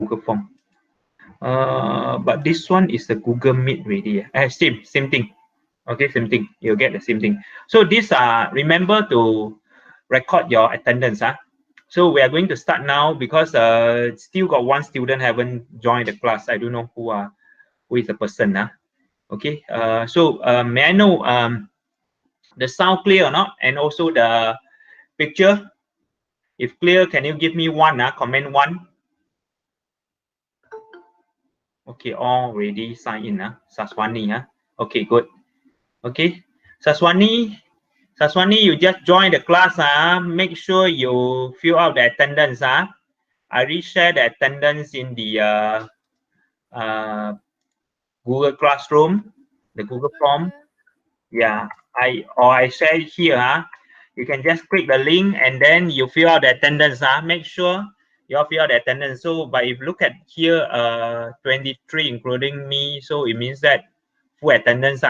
Google Form. But this one is the Google Meet already. Same thing. Okay, same thing. You'll get the same thing. So this remember to record your attendance. So we are going to start now because still got one student haven't joined the class. I don't know who is the person. Okay. So may I know the sound clear or not, and also the picture. If clear, can you give me one? Comment one. Okay, already signed in. Saswani. Okay, good. Okay, Saswani, you just join the class. Make sure you fill out the attendance. I reshare the attendance in the Google Classroom, the Google Form. Yeah, I share it here. You can just click the link and then you fill out the attendance. Make sure you all fill out the attendance. So, but if you look at here, 23 including me, so it means that full attendance.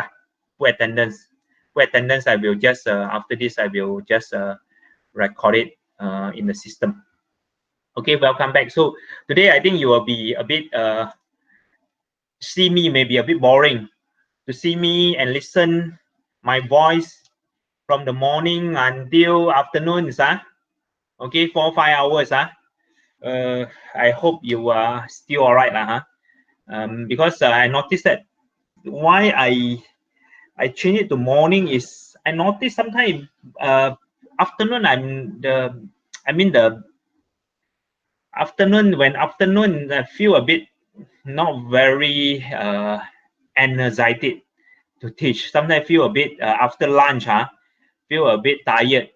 Full attendance. Full attendance. I will just after this, I will just record it in the system. Okay, welcome back. So today I think you will be a bit see me maybe a bit boring to see me and listen my voice from the morning until afternoon. Okay, 4 or 5 hours. I hope you are still all right. Because I noticed that why I change it to morning is I notice sometimes afternoon the afternoon, when afternoon I feel a bit not very energetic to teach. Sometimes I feel a bit after lunch, feel a bit tired,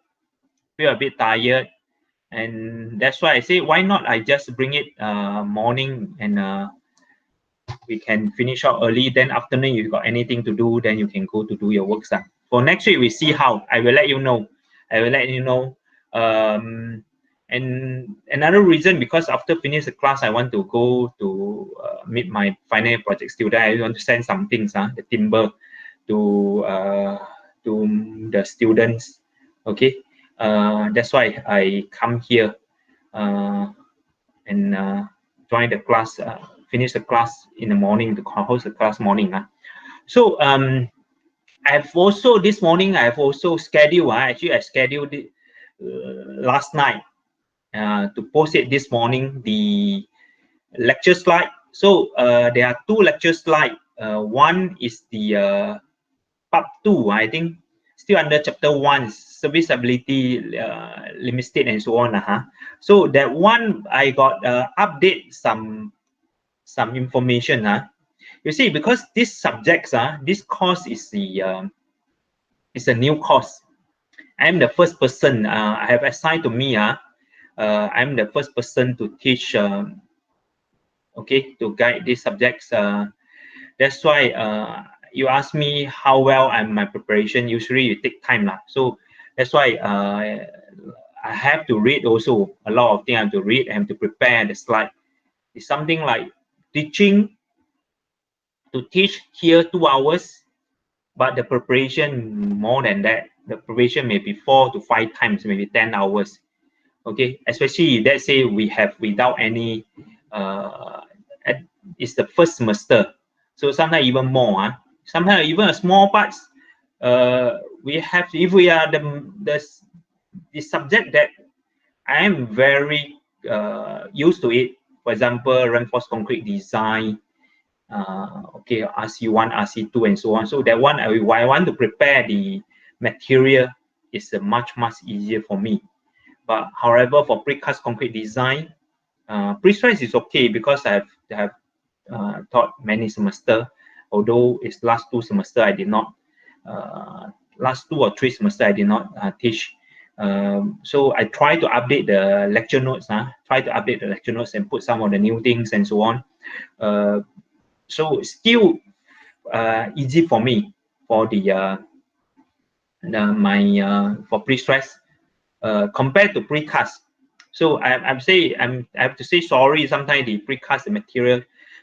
and that's why I say why not I just bring it morning, and we can finish out early. Then afternoon, if you got anything to do, then you can go to do your work. For next week, we see how. I will let you know. And another reason, because after finish the class, I want to go to meet my final project student. I want to send some things, the timber, to the students. Okay, that's why I come here and join the class. Finish the class in the morning to host the class morning. So I've also this morning I've also scheduled. Actually, I scheduled it last night to post it this morning, the lecture slide. So there are two lecture slides. One is the part 2, I think, still under chapter 1, serviceability, limit state, and so on. So that one I got update some information. You see, because this subjects, this course is a new course. I'm the first person. I have assigned to me. I'm the first person to teach. Okay, to guide these subjects. That's why you ask me how well my preparation. Usually, it take time lah. So that's why I have to read also a lot of things. I have to read. I have to prepare the slide. It's something like teaching. To teach here 2 hours, but the preparation more than that. The preparation may be 4 to 5 times, maybe 10 hours. Okay, especially let's say we have without any it's the first semester, so sometimes even more. Sometimes even a small parts we have, if we are the subject that I am very used to it. For example, reinforced concrete design, okay, RC1, RC2, and so on. So that one, I want to prepare the material is much easier for me. But however, for precast concrete design, pre-stress is okay because I have taught many semester. Although it's last 2 semester I did not, last 2 or 3 semester I did not teach. So I try to update the lecture notes. And put some of the new things and so on. So still easy for me for for pre-stress compared to precast. So I have to say sorry. Sometimes the precast, the material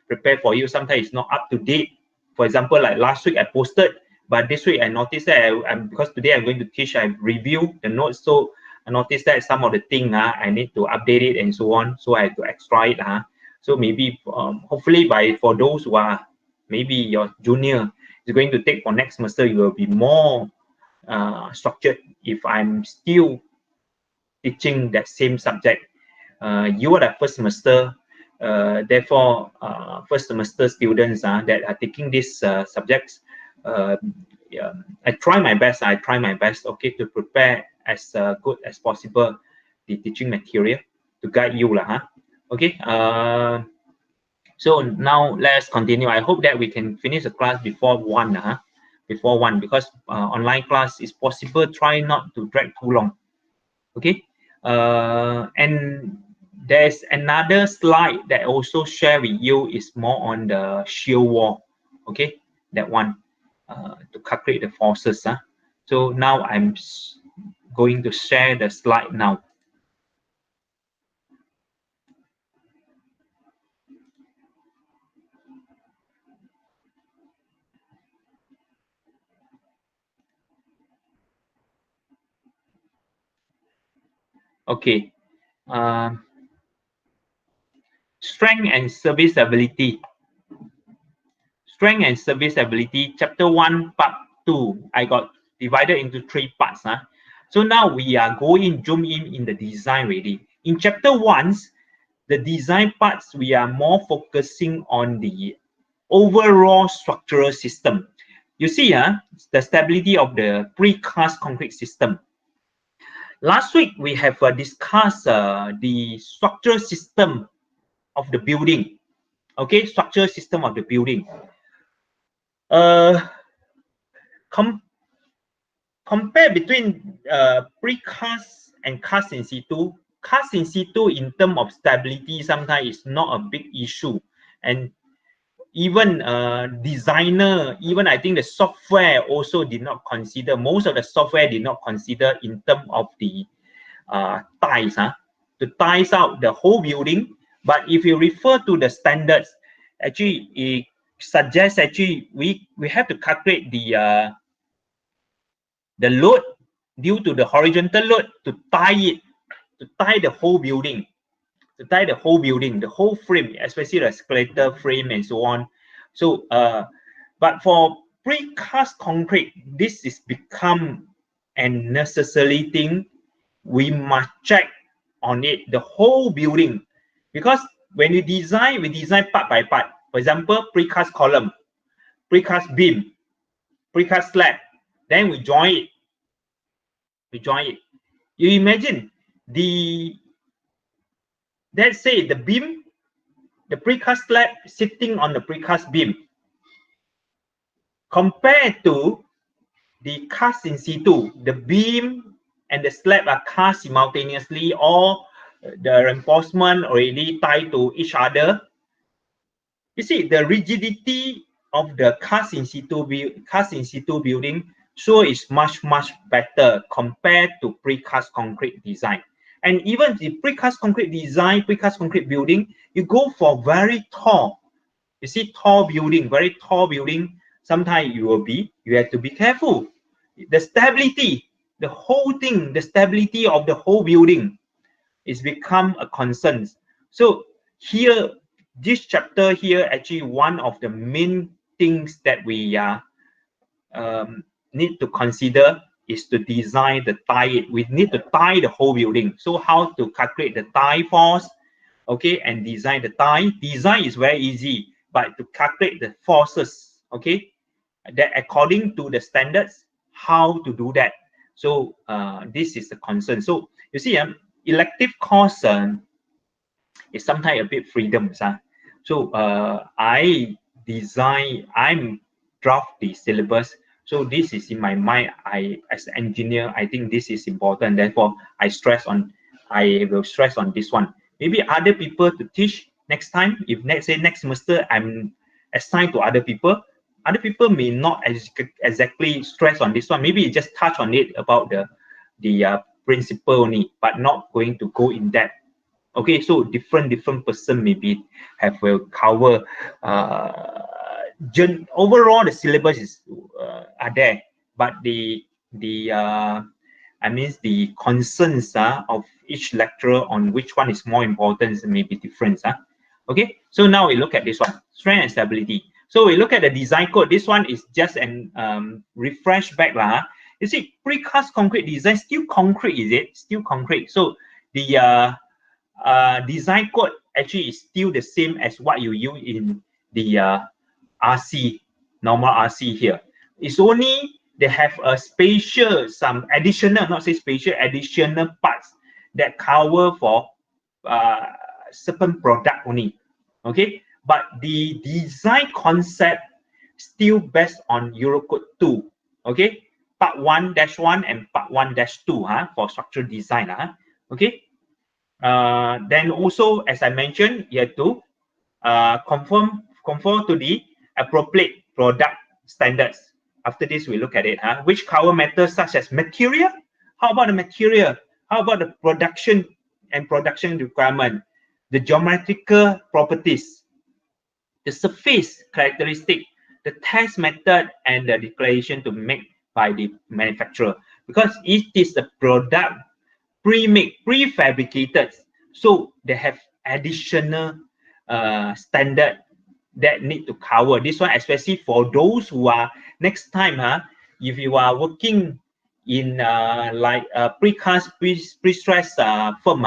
prepared for you, sometimes it's not up to date. For example, like last week I posted, but this week I noticed that because today I'm going to teach, I review the notes. So I noticed that some of the thing I need to update it and so on. So I have to extra it. So maybe hopefully for those who are maybe your junior is going to take for next semester, you will be more structured. If I'm still teaching that same subject, you are the first semester, therefore first semester students that are taking these subjects, yeah, I try my best, okay, to prepare as good as possible the teaching material to guide you lah, huh? Okay, so now let's continue. I hope that we can finish the class before 1, before 1, because online class is possible. Try not to drag too long. Okay, and there's another slide that I also share with you is more on the shear wall. Okay, that one to calculate the forces. So now I'm going to share the slide now. Okay, strength and service ability. Strength and service ability, chapter 1, part 2. I got divided into 3 parts. So now we are going zoom in the design already. In chapter 1, the design parts, we are more focusing on the overall structural system. You see, the stability of the precast concrete system. Last week, we have discussed the structural system of the building. Okay, structural system of the building. Compare between precast and cast in situ. Cast in situ in terms of stability sometimes is not a big issue, and even designer, even I think the software also did not consider. Most of the software did not consider in terms of the ties, to ties out the whole building. But if you refer to the standards, actually it suggests actually we have to calculate the load due to the horizontal load to tie it, to tie the whole building, the whole frame, especially the skeletal frame and so on. So, but for precast concrete, this is become a necessary thing. We must check on it, the whole building, because when we design part by part. For example, precast column, precast beam, precast slab, then we join it. You imagine let's say the beam, the precast slab sitting on the precast beam, compared to the cast in situ. The beam and the slab are cast simultaneously, or the reinforcement already tied to each other. You see, the rigidity of the cast in situ building, so is much better compared to precast concrete design. And even the precast concrete design, precast concrete building, you go for very tall. You see, tall building, very tall building. Sometimes you have to be careful. The stability, the whole thing, the stability of the whole building is become a concern. So here, this chapter here, actually one of the main things that we need to consider is to design the tie. We need to tie the whole building. So how to calculate the tie force, okay, and design the tie. Design is very easy, but to calculate the forces, okay, that according to the standards, how to do that. So this is the concern. So you see, elective course is sometimes a bit freedom. So I'm draft the syllabus. So this is in my mind. As an engineer, I think this is important. Therefore, I will stress on this one. Maybe other people to teach next time. If let's say next semester I'm assigned to other people may not exactly stress on this one. Maybe just touch on it about the principle only, but not going to go in depth. Okay, so different person maybe will cover. Overall, the syllabus is are there, but the I mean the concerns of each lecturer on which one is more important may be different. Okay, so now we look at this one, strength and stability. So we look at the design code. This one is just an refresh back lah. You see, precast concrete design, still concrete, is it? Still concrete. So the design code actually is still the same as what you use in the RC, normal RC here. It's only they have a spatial, some additional, not say spatial, additional parts that cover for certain product only. Okay, but the design concept still based on Eurocode 2. Okay, part 1-1 and part 1-2 for structural design. Okay, then also, as I mentioned, you have to conform to the appropriate product standards. After this, we look at it. Which cover matters such as material? How about the material? How about the production and production requirement? The geometrical properties, the surface characteristic, the test method, and the declaration to make by the manufacturer. Because it is the product pre-made, prefabricated, so they have additional standard that need to cover. This one, especially for those who are next time, if you are working in like a precast pre-stress firm,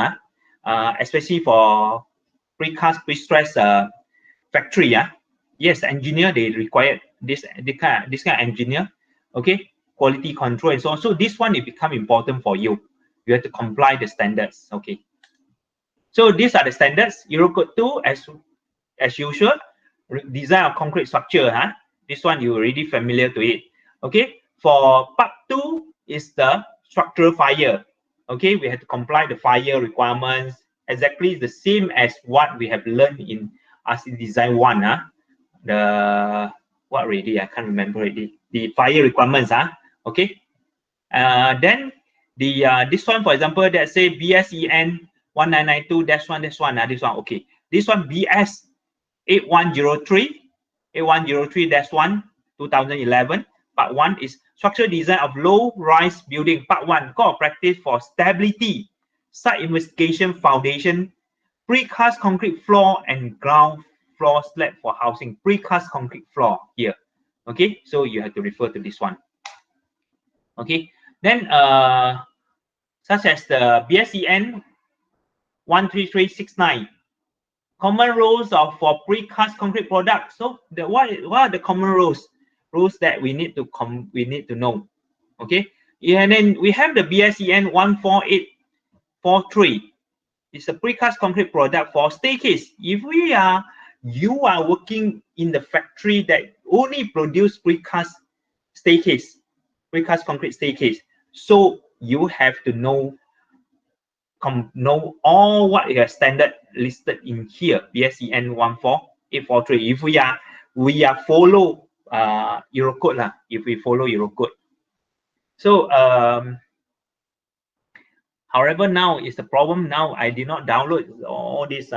especially for precast pre-stress factory, yes, engineer, they require this kind of engineer, okay, quality control and so on. So this one, it become important for you. You have to comply the standards. Okay, so these are the standards. Eurocode 2, as usual, design of concrete structure. This one you already familiar to it. Okay, for part 2 is the structural fire. Okay, we have to comply the fire requirements, exactly the same as what we have learned in RC design 1. The what already, I can't remember already, the fire requirements. Okay, then the this one, for example, that say BSEN 1992-1-1, this one. Okay, this one BS 8103-1 2011. Part 1 is structural design of low-rise building. Part 1, core of practice for stability, site investigation, foundation, precast concrete floor and ground floor slab for housing. Precast concrete floor here. Okay, so you have to refer to this one. Okay, then such as the BSEN 13369, common rules of for precast concrete products. So the what are the common rules that we need to know? Okay, and then we have the BSEN 14843. It's a precast concrete product for staircase. If you are working in the factory that only produce precast staircase, precast concrete staircase, so you have to know all what is standard listed in here, BSEN 14843. If we are follow Eurocode lah, if we follow Eurocode. So however, now is the problem. Now I did not download all this.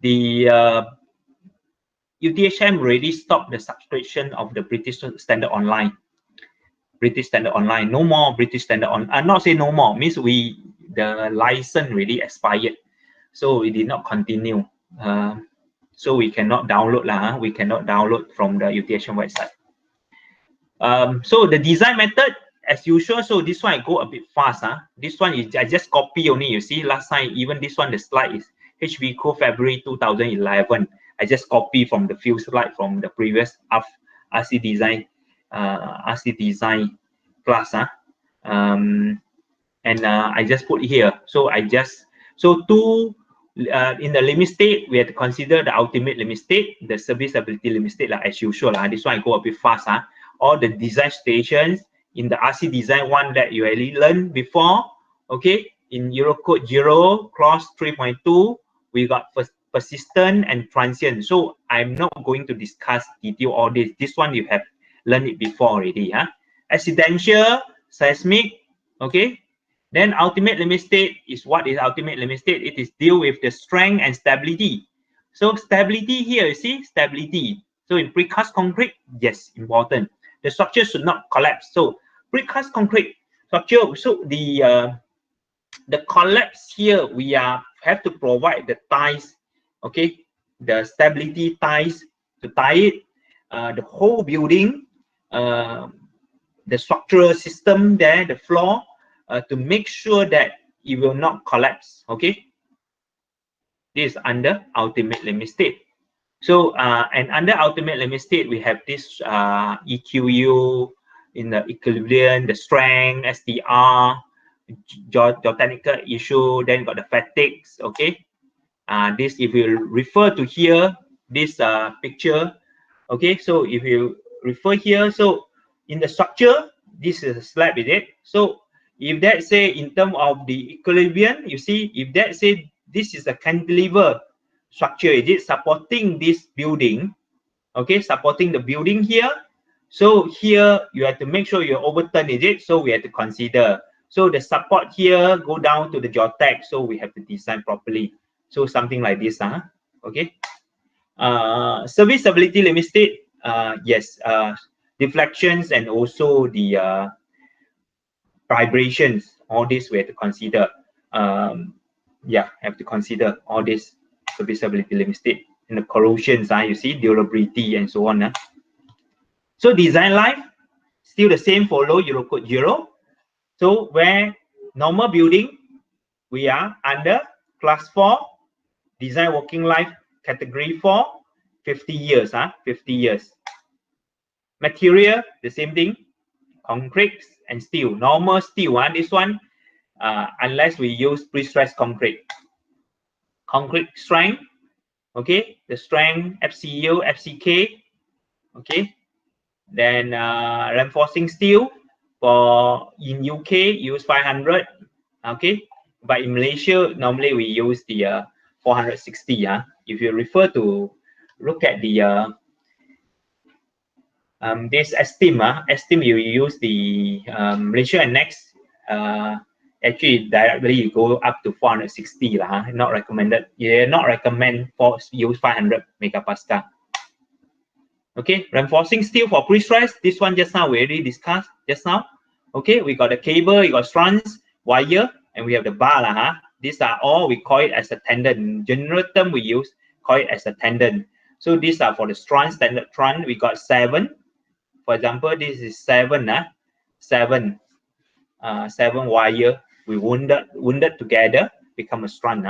The UTHM already stopped the subscription of the British Standard Online. British Standard Online, no more British Standard on. I'm not saying no more, means the license really expired, so we did not continue. So we cannot download lah. We cannot download from the UTHM website. So the design method, as usual. So this one I go a bit fast. This one is I just copy only. You see, last time even this one, the slide is HB Code February 2011. I just copy from the few slide from the previous RC design, RC design class. And I just put here. So in the limit state, we have to consider the ultimate limit state, the serviceability limit state, like as usual. This one I go a bit fast. All the design stations in the RC design 1 that you already learned before. Okay, in Eurocode 0, clause 3.2, we got persistent and transient. So I'm not going to discuss detail all this. This one you have learned it before already. Accidental, seismic. Okay, then ultimate limit state is what is ultimate limit state? It is deal with the strength and stability. So stability here, you see, stability. So in precast concrete, yes, important. The structure should not collapse. So precast concrete structure, so the collapse here, we have to provide the ties, okay, the stability ties to tie it, the whole building, the structural system there, the floor, to make sure that it will not collapse. Okay, this is under ultimate limit state. So and under ultimate limit state, we have this EQU in the equilibrium, the strength, SDR, geotechnical issue, then got the fatigues. Okay, this, if you refer to here, this picture. Okay, so if you refer here, so in the structure, this is a slab, is it? So if that say in terms of the equilibrium, you see, if that say this is a cantilever structure, is it supporting this building? Okay, supporting the building here. So here you have to make sure you overturn, is it? So we have to consider. So the support here go down to the geotech, so we have to design properly. So something like this, okay. Serviceability limit state, yes, deflections and also the vibrations, all this we have to consider. Yeah, have to consider all this serviceability limit state, and the corrosions, you see, durability and so on. So design life, still the same, follow Eurocode 0. So where normal building, we are under class 4, design working life category 4, 50 years, 50 years. Material, the same thing, concrete and steel. Normal steel, this one, unless we use pre-stressed concrete. Concrete strength, okay, the strength, FCU, FCK, okay. Then reinforcing steel, for in UK use 500, okay, but in Malaysia normally we use the 460. If you refer to look at the this esteem, you use the Malaysia and next, actually directly you go up to 460 not recommended. Yeah, not recommend for use 500 megapascal. Okay, reinforcing steel for pre-stress, this one just now we already discussed just now. Okay, we got the cable, you got strands, wire, and we have the bar. These are all, we call it as a tendon. In general term we use, call it as a tendon. So these are for the strand, standard strand. We got 7. For example, this is 7, 7 wire. We wounded together, become a strand.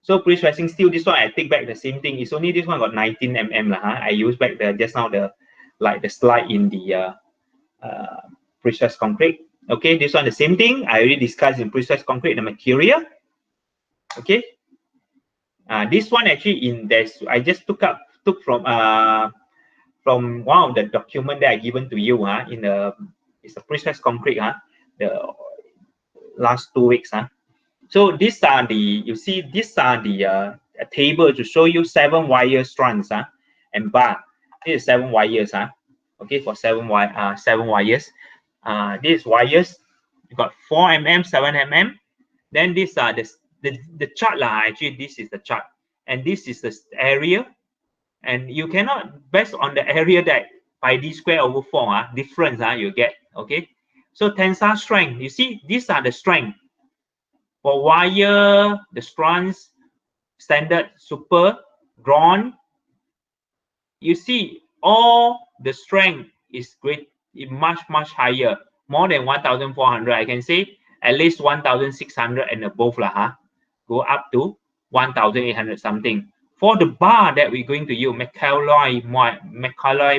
So pre-stressing steel, this one I take back the same thing. It's only this one got 19 mm. I use back the just now the slide in the pre-stressed concrete. Okay, this one the same thing. I already discussed in pre-stressed concrete the material. Okay. This one actually in this, I just took from one of the document that I given to you. In the, it's a pre-stressed concrete. The last 2 weeks. So these are the, you see, these are the a table to show you 7 wire strands and bar. This is 7 wires. Okay, for 7 wires. These wires, you got 4 mm, 7 mm. Then these are the chart actually this is the chart, and this is the area, and you cannot, based on the area that pi d square over 4 difference you get. Okay, so tensile strength, you see, these are the strength. For wire, the strands, standard, super, drawn, you see all the strength is great, much higher, more than 1,400. I can say at least 1,600 and above go up to 1,800 something. For the bar that we're going to use, McCalloy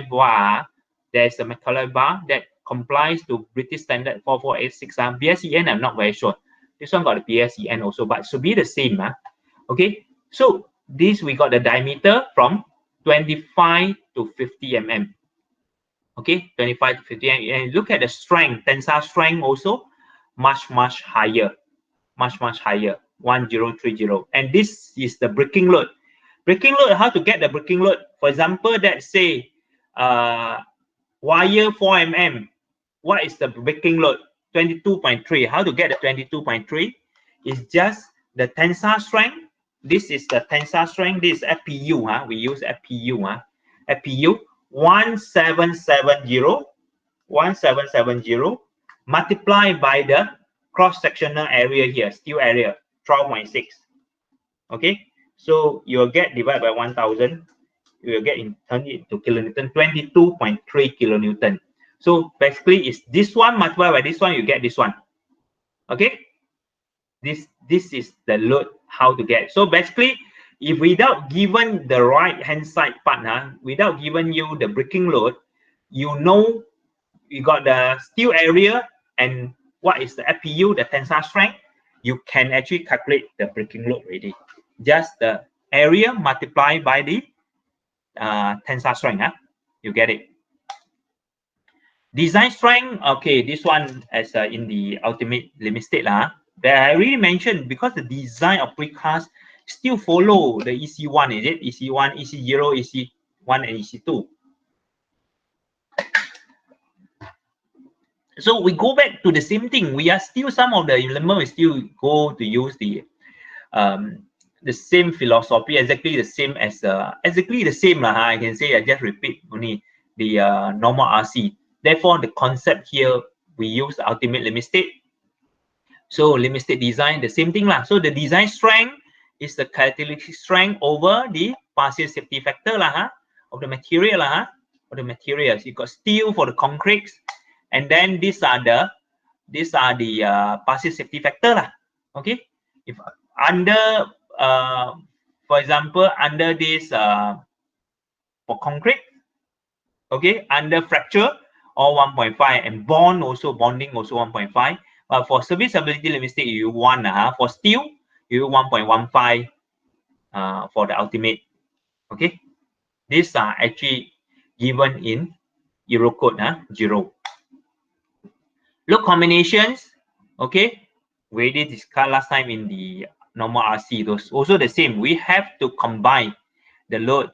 bar, there's a McCalloy bar that complies to British standard 4486. BSEN, I'm not very sure. This one got a BSEN also, but it should be the same. Okay, so this we got the diameter from 25 to 50 mm. Okay, 25 to 50 mm. And look at the strength, tensile strength also much higher, much higher, 1030. And this is the breaking load. Breaking load, how to get the breaking load? For example, that say wire 4 mm. What is the breaking load? 22.3. How to get the 22.3? It's just the tensile strength. This is the tensile strength. This is FPU. We use FPU. FPU 1770 multiplied by the cross-sectional area here, steel area, 12.6. Okay, So you will get divided by 1000. You will get in turn it to kilonewton, 22.3 kilonewton. So basically, it's this one multiplied by this one, you get this one. Okay. This is the load how to get. So basically, if without given the right hand side part, without giving you the breaking load, you know you got the steel area and what is the FPU, the tensile strength, you can actually calculate the breaking load already. Just the area multiplied by the tensile strength. You get it. Design strength, okay, this one as in the ultimate limit state that I already mentioned, because the design of precast still follow the EC1, is it? EC1, EC0, EC1, and EC2. So we go back to the same thing. We are still, some of the elements we still go to use the same philosophy, exactly the same as exactly the same I can say. I just repeat only the normal RC. Therefore, the concept here we use the ultimate limit state. So limit state design, the same thing lah. So the design strength is the characteristic strength over the partial safety factor of the material of the materials. You got steel for the concrete, and then these are the partial safety factor lah. Okay, if under for example under this for concrete, okay, under fracture or 1.5, and bonding also 1.5. But for serviceability limit state, you 1 for steel, you 1.15 for the ultimate. Okay, these are actually given in Euro code 0. Load combinations, okay, we already discussed last time in the normal RC. Those also the same. We have to combine the load.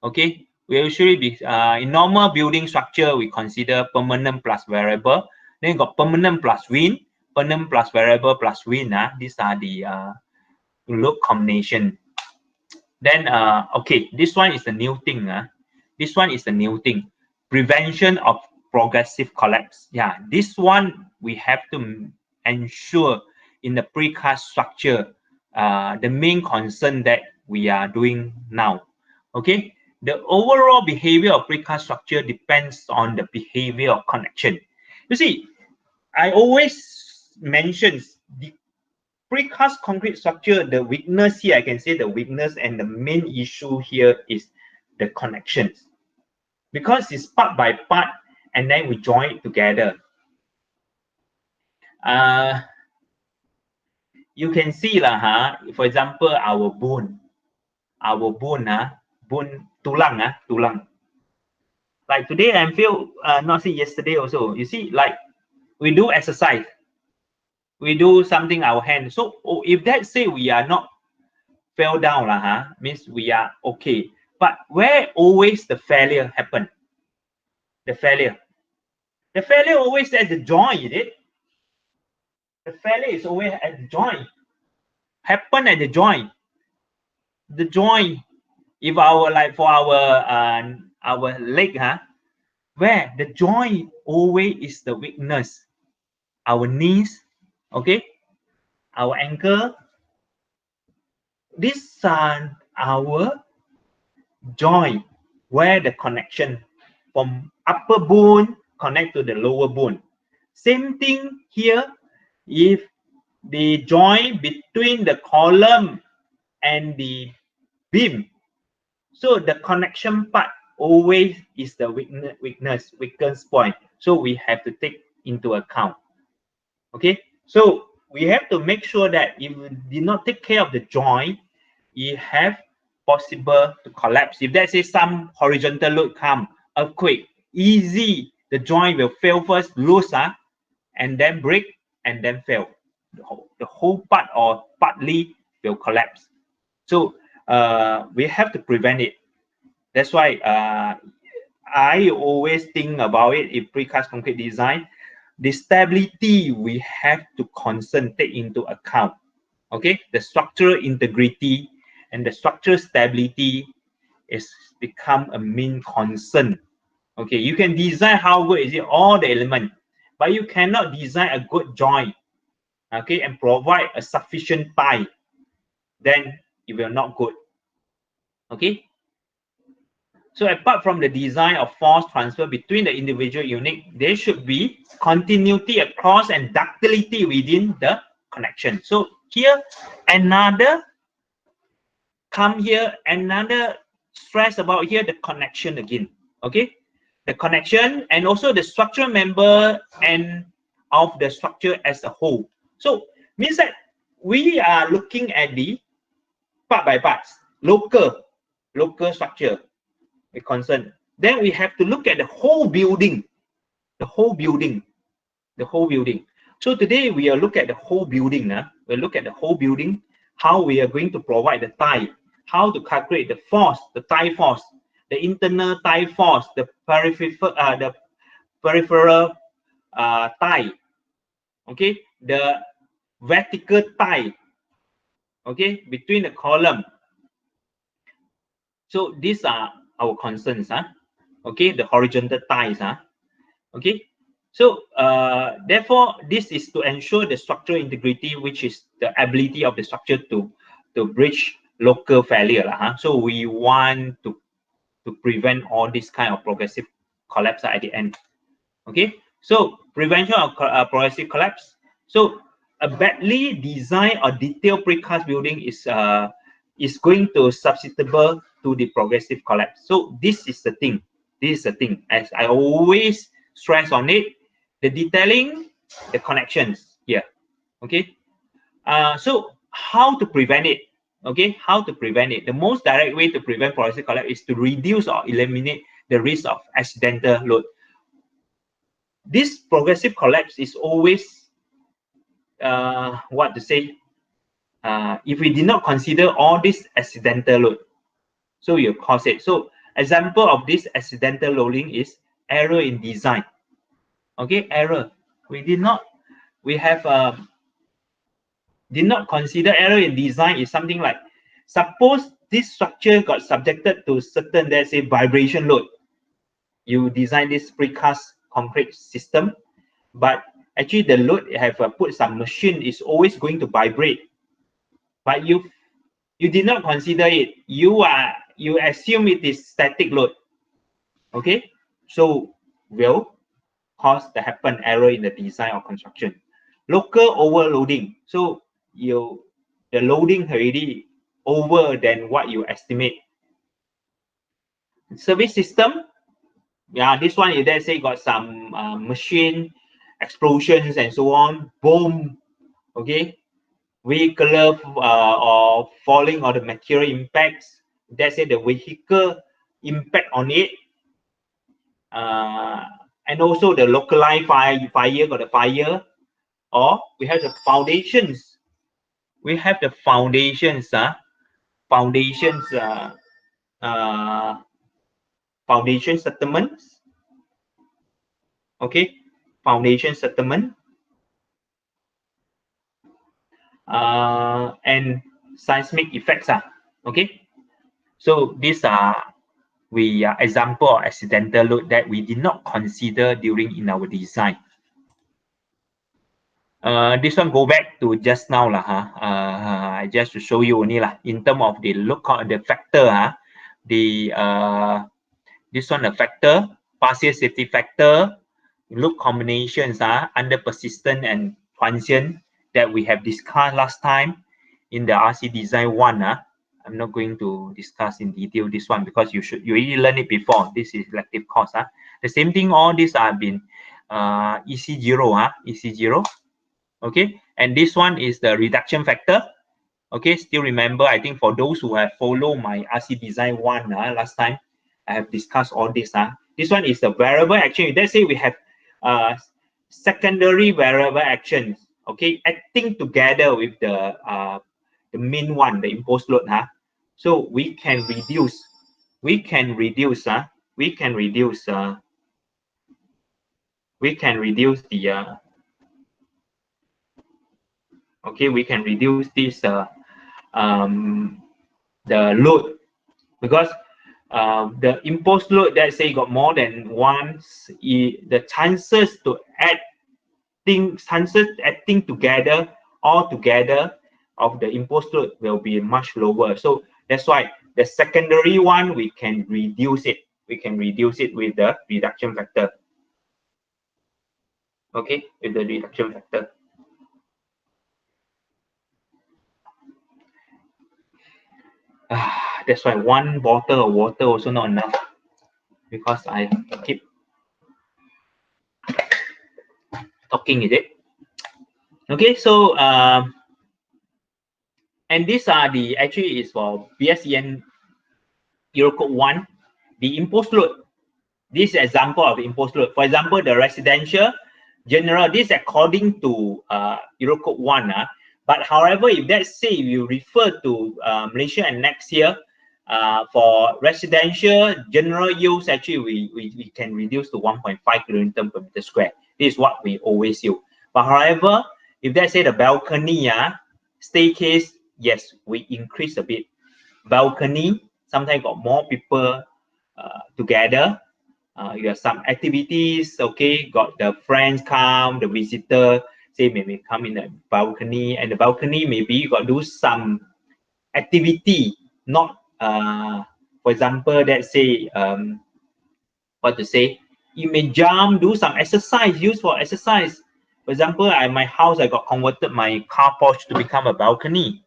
Okay, we usually be in normal building structure, we consider permanent plus variable. Then you got permanent plus wind, permanent plus variable plus wind. These are the load combination. Then okay, this one is the new thing. This one is the new thing. Prevention of progressive collapse. Yeah, this one we have to ensure in the precast structure. The main concern that we are doing now. Okay, the overall behavior of precast structure depends on the behavior of connection. You see, I always mention the precast concrete structure, the weakness here, I can say the weakness and the main issue here is the connections. Because it's part by part and then we join it together. You can see for example, our bone, bone tulang. Like today, I feel not see yesterday also. You see, like we do exercise, we do something our hand. So if that say we are not fell down means we are okay. But where always the failure happen? The failure always at the joint, is it? The failure is always at the joint. Happen at the joint. The joint. If our like for our leg, where the joint always is the weakness. Our knees, okay, our ankle. These are our joint where the connection from upper bone connect to the lower bone. Same thing here. If the joint between the column and the beam, so the connection part always is the weakest point. So we have to take into account. Okay, so we have to make sure that if we did not take care of the joint, you have possible to collapse. If let's say some horizontal load come, earthquake, easy, the joint will fail first, loose, and then break, and then fail. The whole part or partly will collapse. So we have to prevent it. That's why I always think about it in precast concrete design. The stability we have to take into account. Okay, the structural integrity and the structural stability is become a main concern. Okay, you can design how good is it, all the element, but you cannot design a good joint, okay, and provide a sufficient tie. Then it will not good. Okay. So apart from the design of force transfer between the individual unit, there should be continuity across and ductility within the connection. So here, another stress about here, the connection again. Okay, the connection and also the structural member and of the structure as a whole. So means that we are looking at the part by parts, local structure we concern. Then we have to look at the whole building, the whole building. So today we will look at the whole building. We'll look at the whole building, how we are going to provide the tie, how to calculate the force, the tie force, the internal tie force, the peripheral tie, okay, the vertical tie, okay, between the column. So these are our concerns, okay, the horizontal ties, okay. So therefore, this is to ensure the structural integrity, which is the ability of the structure to bridge local failure, So we want to prevent all this kind of progressive collapse at the end. Okay, so prevention of progressive collapse. So a badly designed or detailed precast building is going to susceptible to the progressive collapse. So this is the thing. This is the thing. As I always stress on it, the detailing, the connections here. Okay. So how to prevent it? Okay, how to prevent it? The most direct way to prevent progressive collapse is to reduce or eliminate the risk of accidental load. This progressive collapse is always what to say, if we did not consider all this accidental load, so you cause it. So example of this accidental loading is error in design. Okay, error. We have did not consider error in design is something like, suppose this structure got subjected to certain, let's say, vibration load. You design this precast concrete system, but actually the load have put some machine is always going to vibrate, but you did not consider it. You assume it is static load. Okay, so will cause the happen error in the design or construction. Local overloading. So the loading already over than what you estimate. Service system. Yeah, this one is, let's say, got some machine explosions and so on. Boom. Okay, vehicular or falling or the material impacts. Let's say the vehicle impact on it, and also the localized fire got the fire, or we have the foundations. We have the foundations, foundation settlements. Okay, foundation settlement, and seismic effects. Okay, so these are example of accidental load that we did not consider during in our design. This one go back to just now just to show you only in terms of the the factor, this one the factor, partial safety factor, look combinations under persistent and transient that we have discussed last time in the RC design 1. I'm not going to discuss in detail this one because you already learned it before. This is elective course. The same thing, all these have been EC0, EC0. Okay, and this one is the reduction factor. Okay, still remember, I think for those who have followed my RC design 1 last time, I have discussed all this. This one is the variable action. Let's say we have secondary variable actions, okay, acting together with the main one, the imposed load. So we can reduce the okay, we can reduce this the load, because the imposed load, let's say, got more than one, the chances to acting together all together of the imposed load will be much lower. So that's why the secondary one, we can reduce it. We can reduce it with the reduction factor. Okay, with the reduction factor. That's why one bottle of water also not enough, because I keep talking, is it? Okay, so and these are the, actually is for BSEN Eurocode 1, the imposed load. This example of the imposed load. For example, the residential general, this according to Eurocode 1. But however, if let's say you refer to Malaysia and next year, for residential general use, actually we can reduce to 1.5 kilonewton per meter square. This is what we always use. But however, if let's say the balcony, staircase, yes, we increase a bit. Balcony, sometimes got more people together. You have some activities, okay, got the friends come, the visitor, say maybe come in the balcony, and the balcony maybe you got do some activity, not for example, let's say what to say, you may jump, do some exercise, use for exercise. For example, my house, I got converted my car porch to become a balcony.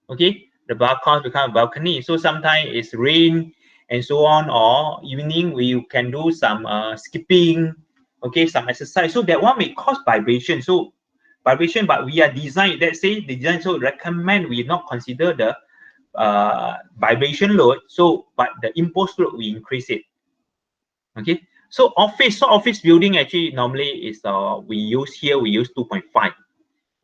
Okay, the balcony become a balcony. So sometimes it's rain and so on, or evening we can do some skipping, okay, some exercise. So that one may cause vibration. So vibration, but we are designed, let's say the design, so recommend we not consider the vibration load. So but the imposed load, we increase it. Okay, so office building actually normally is we use 2.5.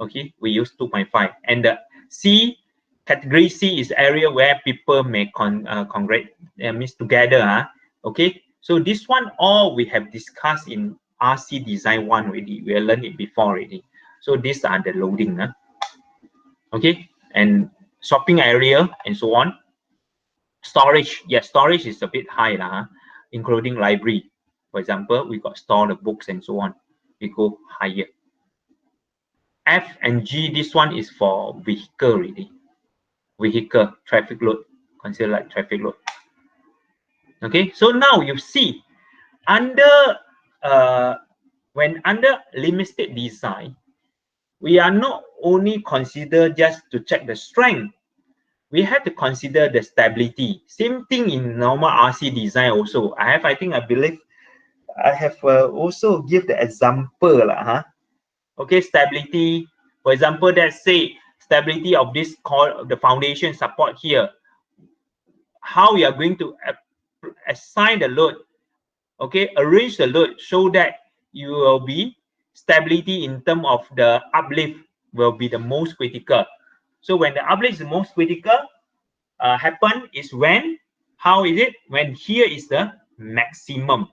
Okay, we use 2.5, and the C category C is area where people may congregate, means together. Okay, so this one all we have discussed in RC design 1 already. We have learned it before already. So these are the loading. Okay, and shopping area and so on. Storage, yes, storage is a bit high, including library. For example, we got store the books and so on. We go higher. F and G, this one is for vehicle really. Vehicle, traffic load, consider like traffic load. Okay, so now you see, under when under limited design, we are not only consider just to check the strength, we have to consider the stability. Same thing in normal RC design also. I believe I have also give the example Okay, stability. For example, let's say stability of this core, the foundation support here. How we are going to assign the load? Okay, arrange the load so that you will be stability in terms of the uplift will be the most critical. So when the uplift is the most critical, happen is when, how is it? When here is the maximum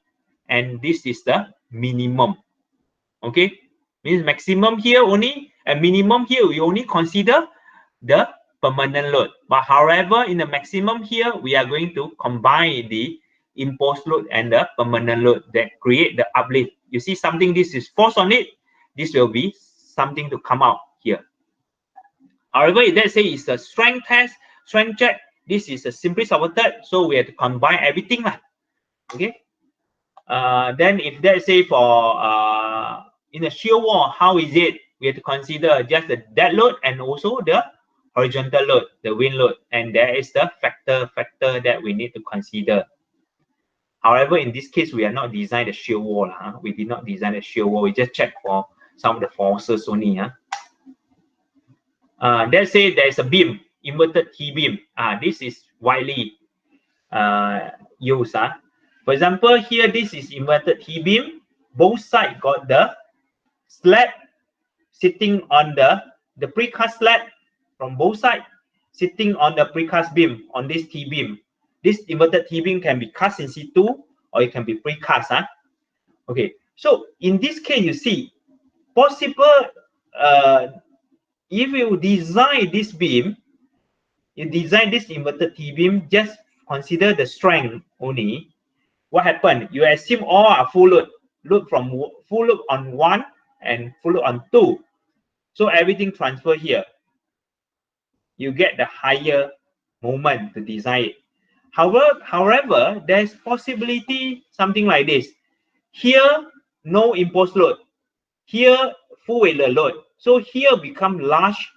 and this is the minimum. Okay, means maximum here only and minimum here we only consider the permanent load. But however, in the maximum here, we are going to combine the imposed load and the permanent load that create the uplift. You see something, this is force on it, this will be something to come out here. However, if let's say it's a strength test, strength check, this is a simply supported, so we have to combine everything lah. Okay. Then if let's say for in a shear wall, how is it? We have to consider just the dead load and also the horizontal load, the wind load, and there is the factor that we need to consider. However, in this case, we are not design the shear wall. We did not design the shear wall. We just check for some of the forces only. Let's say there is a beam, inverted T-beam. This is widely used. For example, here this is inverted T-beam. Both sides got the slab sitting on the precast slab from both sides sitting on the precast beam on this T-beam. This inverted T-beam can be cast in situ or it can be precast. Okay, so in this case, you see, possible if you design this beam, you design this inverted T-beam, just consider the strength only. What happened? You assume all are full load from full load on 1 and full load on 2. So everything transfer here. you get the higher moment to design it. However, there's possibility something like this. Here, no imposed load. Here, full weight load. So here become large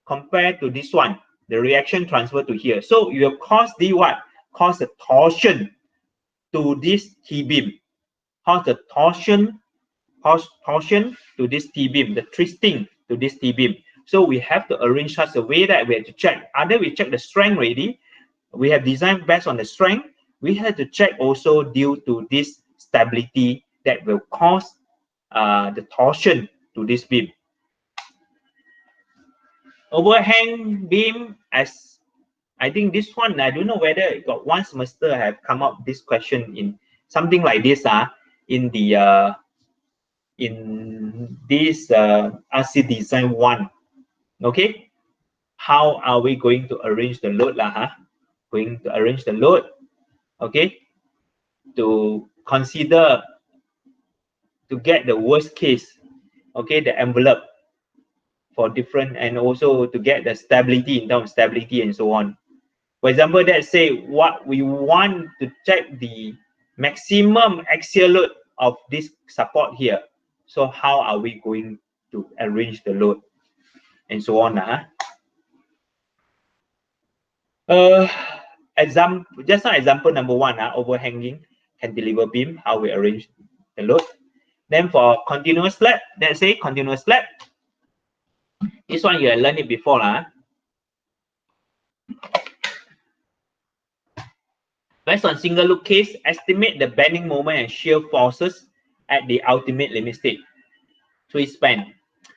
compared to this one. The reaction transfer to here. So you will cause the what? Cause a torsion to this T-beam. Cause the torsion to this T-beam, the twisting to this T-beam. So we have to arrange such a way that we have to check. Either we check the strength already, we have designed based on the strength, we have to check also due to this stability that will cause the torsion to this beam. Overhang beam, as I think this one, I don't know whether it got one semester have come up this question in something like this in the in this RC design 1. Okay, how are we going to arrange the load going to arrange the load, okay, to consider to get the worst case, okay, the envelope for different, and also to get the stability in terms of stability and so on. For example, let's say what we want to check the maximum axial load of this support here. So how are we going to arrange the load and so on? Just an example number 1, overhanging cantilever beam, how we arrange the load. Then for continuous slab, let's say continuous slab. This one you have learned it before. Based on single loop case, estimate the bending moment and shear forces at the ultimate limit state, twist span.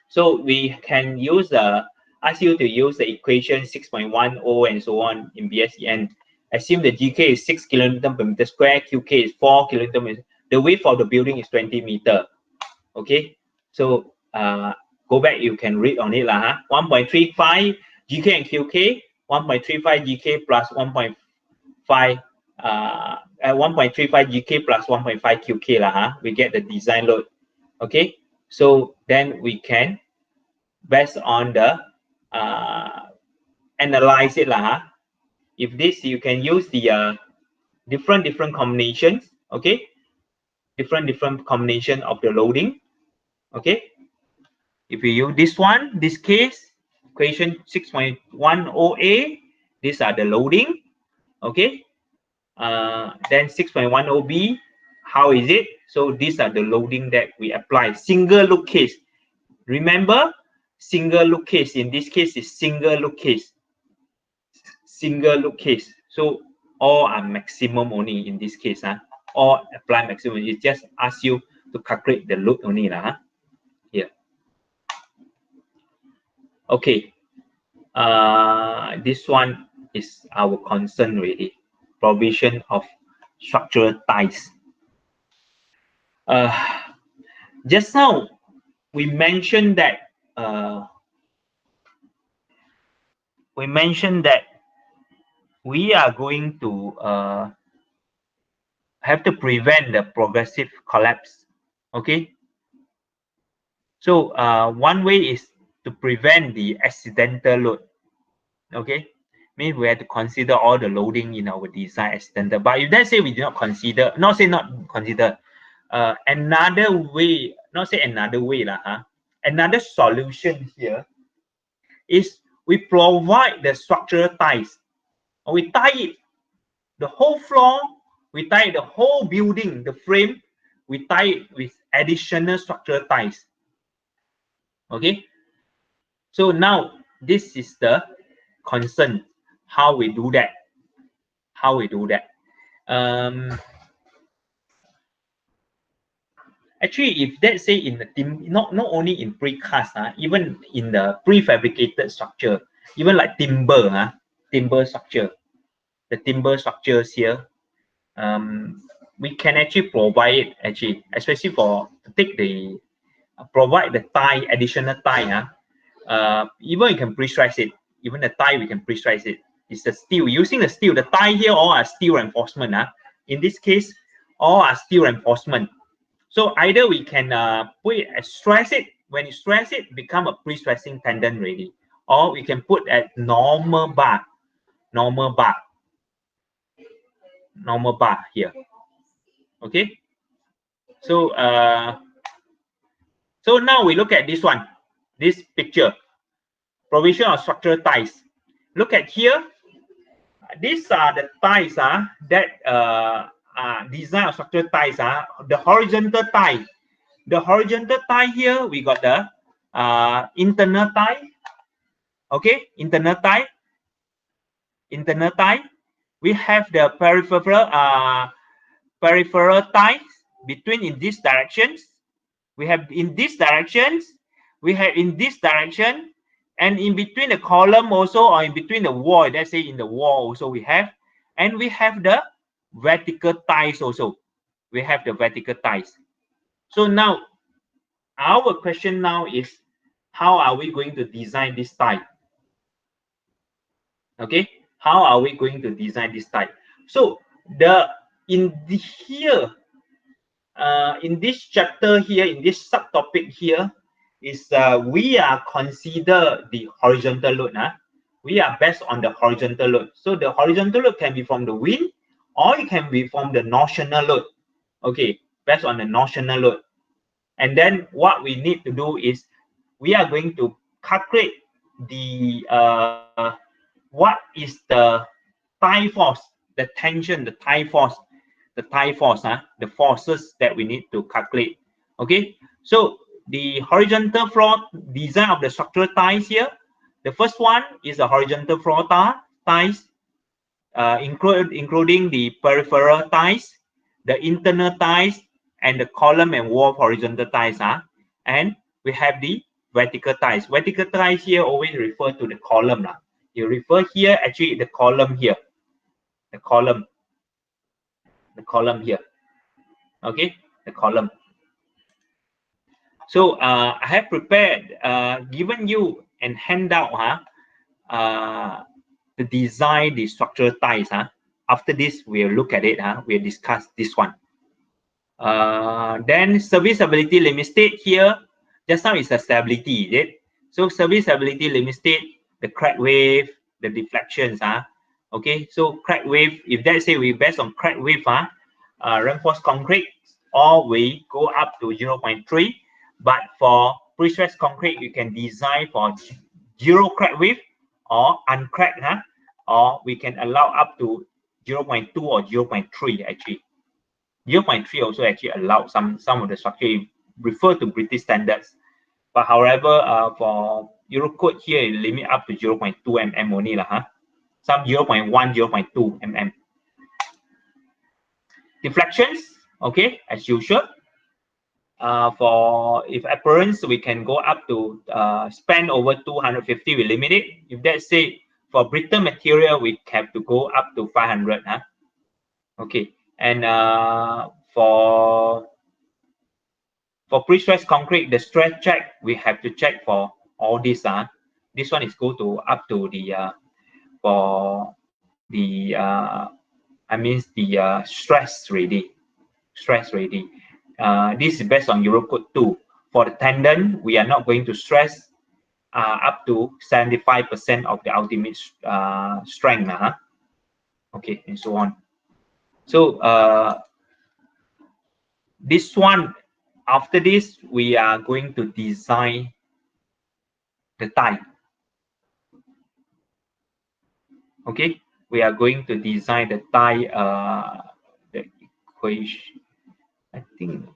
So we can use ask you to use the equation 6.10 and so on in BSEN. Assume the GK is 6 kilonewton per meter square, QK is 4 kilonewton per meter. The width of the building is 20 meter. Okay, so go back, you can read on it 1.35 GK and QK, 1.35 GK plus 1.5 1.35 GK plus 1.5 QK we get the design load. Okay, so then we can, based on the analyze it if this, you can use the different combinations. Okay, different combination of the loading. Okay, if you use this one, this case equation 6.10a, these are the loading. Okay, then 6.10b, how is it? So these are the loading that we apply. Single loop case, remember, single loop case, in this case is single loop case. So all are maximum only in this case. All apply maximum. It just ask you to calculate the load only here. Okay, this one is our concern really. Provision of structural ties. Just now we mentioned that we are going to have to prevent the progressive collapse. Okay, so one way is to prevent the accidental load. Okay, means we have to consider all the loading in our design accidental. But if let's say we do not consider, another way, another solution here is we provide the structural ties. We tie it, the whole floor, we tie the whole building, the frame, we tie it with additional structural ties. Okay, so now this is the concern, how we do that. Actually, if let's say in the not only in precast, even in the prefabricated structure, even like timber, timber structure, the timber structures here, we can actually provide it, especially for provide the tie, additional tie. Even you can pre-stress it. Even the tie we can pre-stress it. It's the steel. Using the steel, the tie here all are steel reinforcement. In this case, all are steel reinforcement. So either we can stress it. When you stress it, become a pre-stressing tendon ready, or we can put at normal bar here. Okay, so so now we look at this one, this picture, provision of structural ties. Look at here, these are the ties that design of structural ties the horizontal tie. The horizontal tie here, we got the internal tie. Okay, internal tie. We have the peripheral ties between in these directions. We have in these directions. We have in this direction, and in between the column also, or in between the wall. Let's say in the wall also we have, and we have the vertical ties also. We have the vertical ties. So now, our question now is, how are we going to design this tie? Okay, how are we going to design this type? So here in this chapter here, in this subtopic here, is we are consider the horizontal load. We are based on the horizontal load. So the horizontal load can be from the wind, or it can be from the notional load. Okay, based on the notional load. And then what we need to do is we are going to calculate the what is the tie force, the tension, the tie force, the forces that we need to calculate. Okay, so the horizontal floor design of the structural ties here. The first one is the horizontal floor ties, including the peripheral ties, the internal ties, and the column and wall horizontal ties. And we have the vertical ties. Vertical ties here always refer to the column. You refer here, actually the column here, the column here. Okay, the column. So I have prepared, given you an handout, to design the structural ties. After this, we'll look at it. We'll discuss this one. Then serviceability limit state here. Just now is a stability, is it? So serviceability limit state, the crack wave, the deflections. Okay, so crack wave, if let's say we based on crack wave, reinforced concrete, or we go up to 0.3. But for pre-stressed concrete, you can design for zero crack wave or uncracked, or we can allow up to 0.2 or 0.3 actually. 0.3 also actually allowed some of the structure refer to British standards. But however, for Eurocode here, it limit up to 0.2 mm only. Some 0.1, 0.2 mm. Deflections, okay, as usual. For if appearance, we can go up to span over 250, we limit it. If let's say for brittle material, we have to go up to 500. Okay, and for pre-stressed concrete, the stress check, we have to check for all this. This one is go to up to the for the I mean the stress ready. This is based on Eurocode 2. For the tendon, we are not going to stress up to 75% of the ultimate strength. Okay, and so on. So this one, after this, we are going to design the tie. Okay, we are going to design the tie. The equation. I think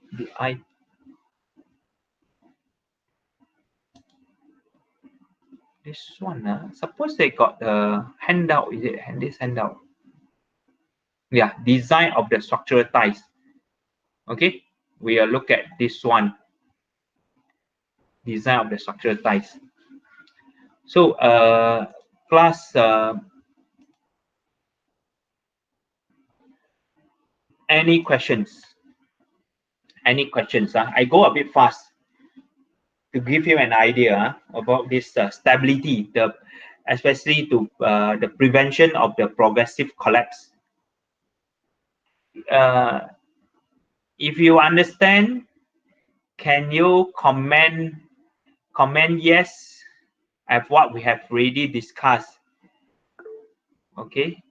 this one. Suppose they got a handout. Is it this handout? Yeah, design of the structural ties. Okay, we will look at this one. Design of the structural ties. So, class. Any questions? Any questions? I go a bit fast to give you an idea about this stability, especially to the prevention of the progressive collapse. If you understand, can you comment yes? as what we have already discussed. Okay.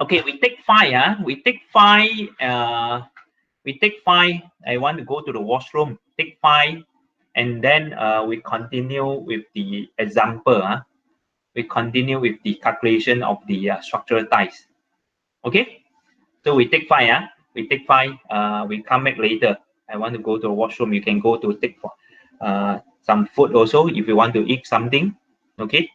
Okay, we take five. We take five. We take five. I want to go to the washroom. Take five, and then we continue with the example. We continue with the calculation of the structural ties. Okay. So we take five. We take five. We come back later. I want to go to the washroom. You can go to take some food also if you want to eat something. Okay.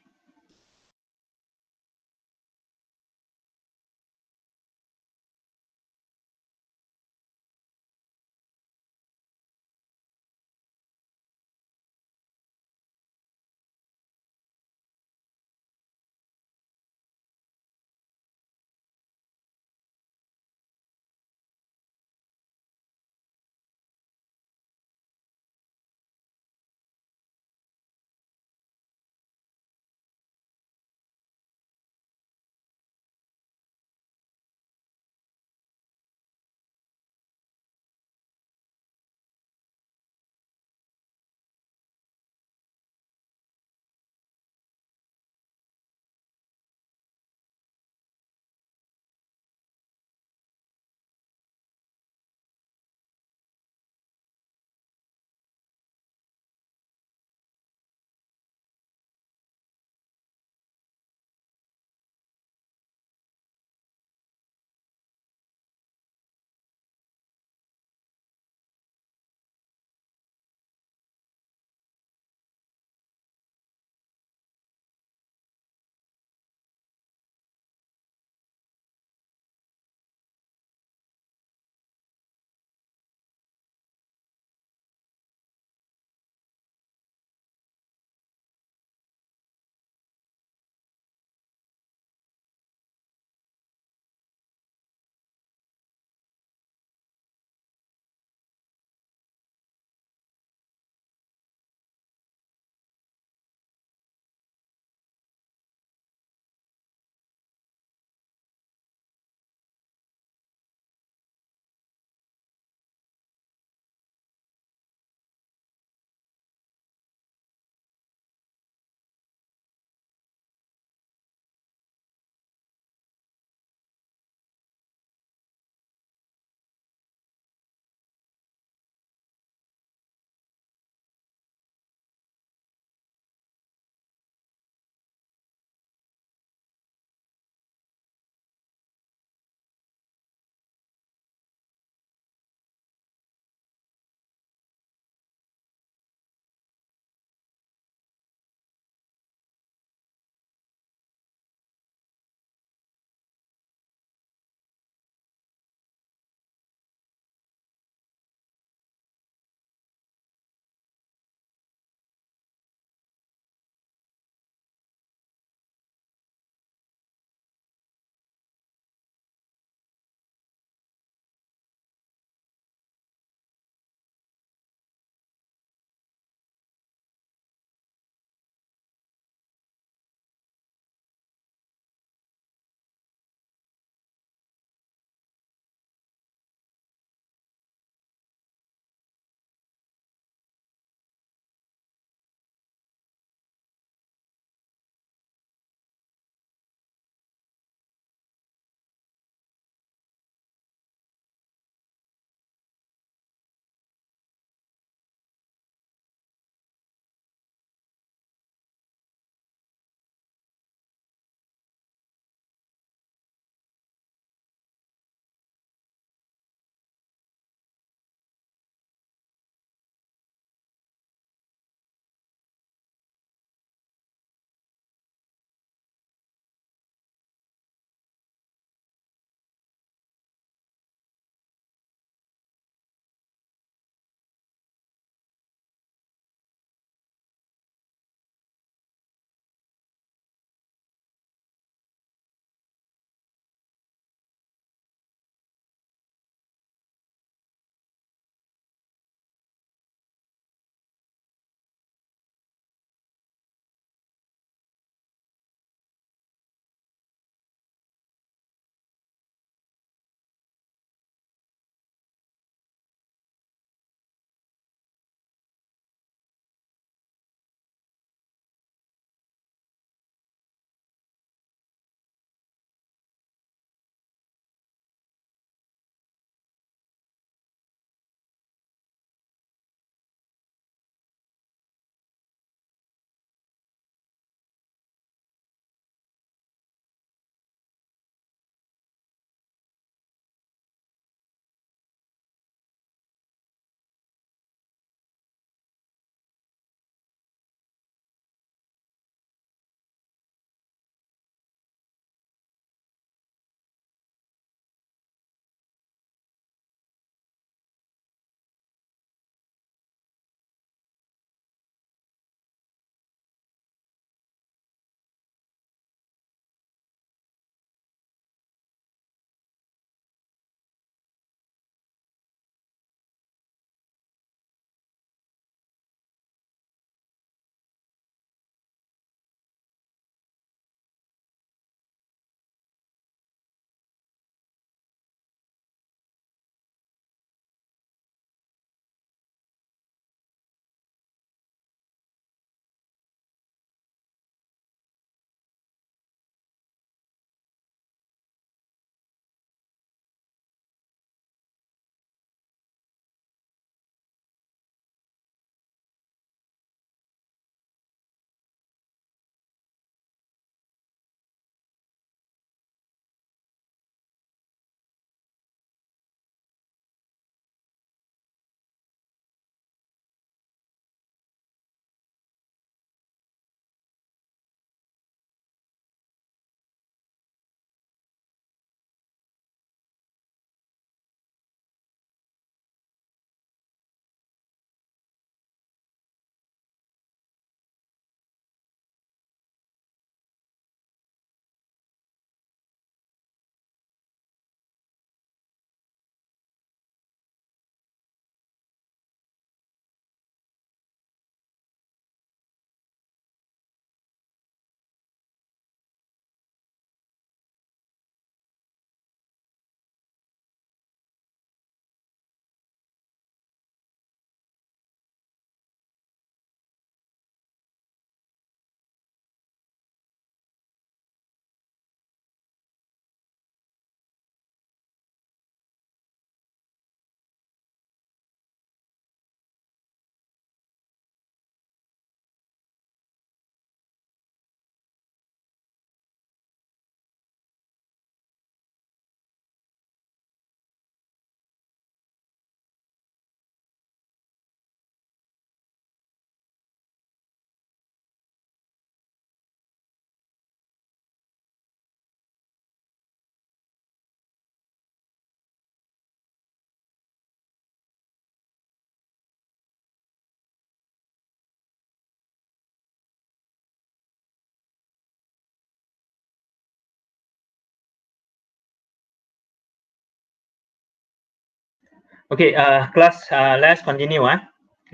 Okay, class, let's continue. Is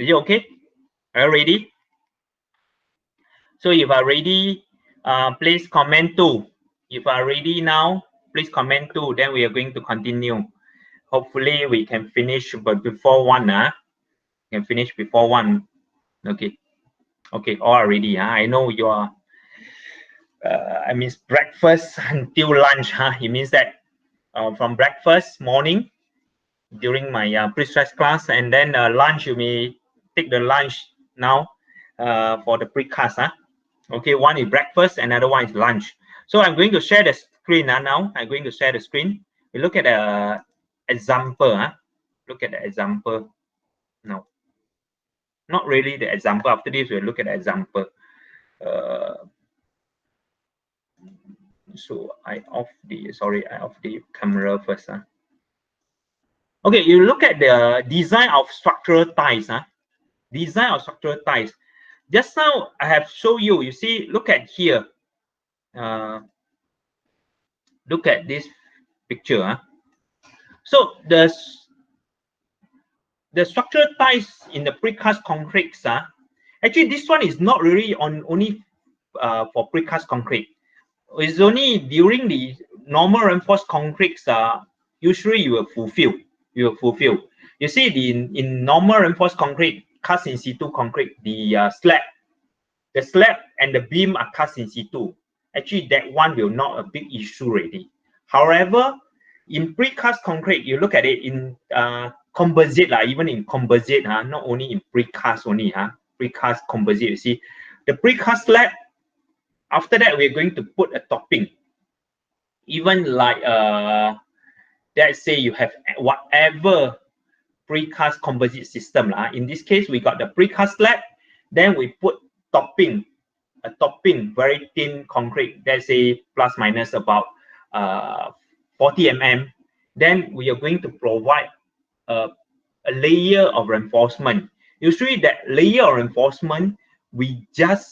it okay? Are you ready? So if you are ready, please comment 2. If you are ready now, please comment 2. Then we are going to continue. Hopefully we can finish, but before 1. Can finish before 1. Okay. Okay, all are ready. I know you are. I mean breakfast until lunch. It means that from breakfast morning during my pre-stress class, and then lunch you may take the lunch now for the precast. Okay, one is breakfast, another one is lunch. So I'm going to share the screen now. I'm going to share the screen. We look at the example. Look at the example. No, not really the example. After this, we'll look at the example. So I off the camera first. Okay, you look at the design of structural ties. Design of structural ties. Just now I have shown you. You see, look at here. Look at this picture. So the structural ties in the precast concrete. Actually, this one is not really on only for precast concrete. It's only during the normal reinforced concrete. Usually you will fulfill. You see, in normal reinforced concrete, cast in situ concrete, the slab and the beam are cast in situ. Actually, that one will not a big issue already. However, in precast concrete, you look at it in composite, even in composite, not only in precast only, precast composite, you see, the precast slab, after that, we're going to put a topping. Even like, let's say you have whatever precast composite system. In this case, we got the precast slab, then we put topping, a topping, very thin concrete, let's say plus minus about 40 mm. Then we are going to provide a layer of reinforcement. Usually that layer of reinforcement, we just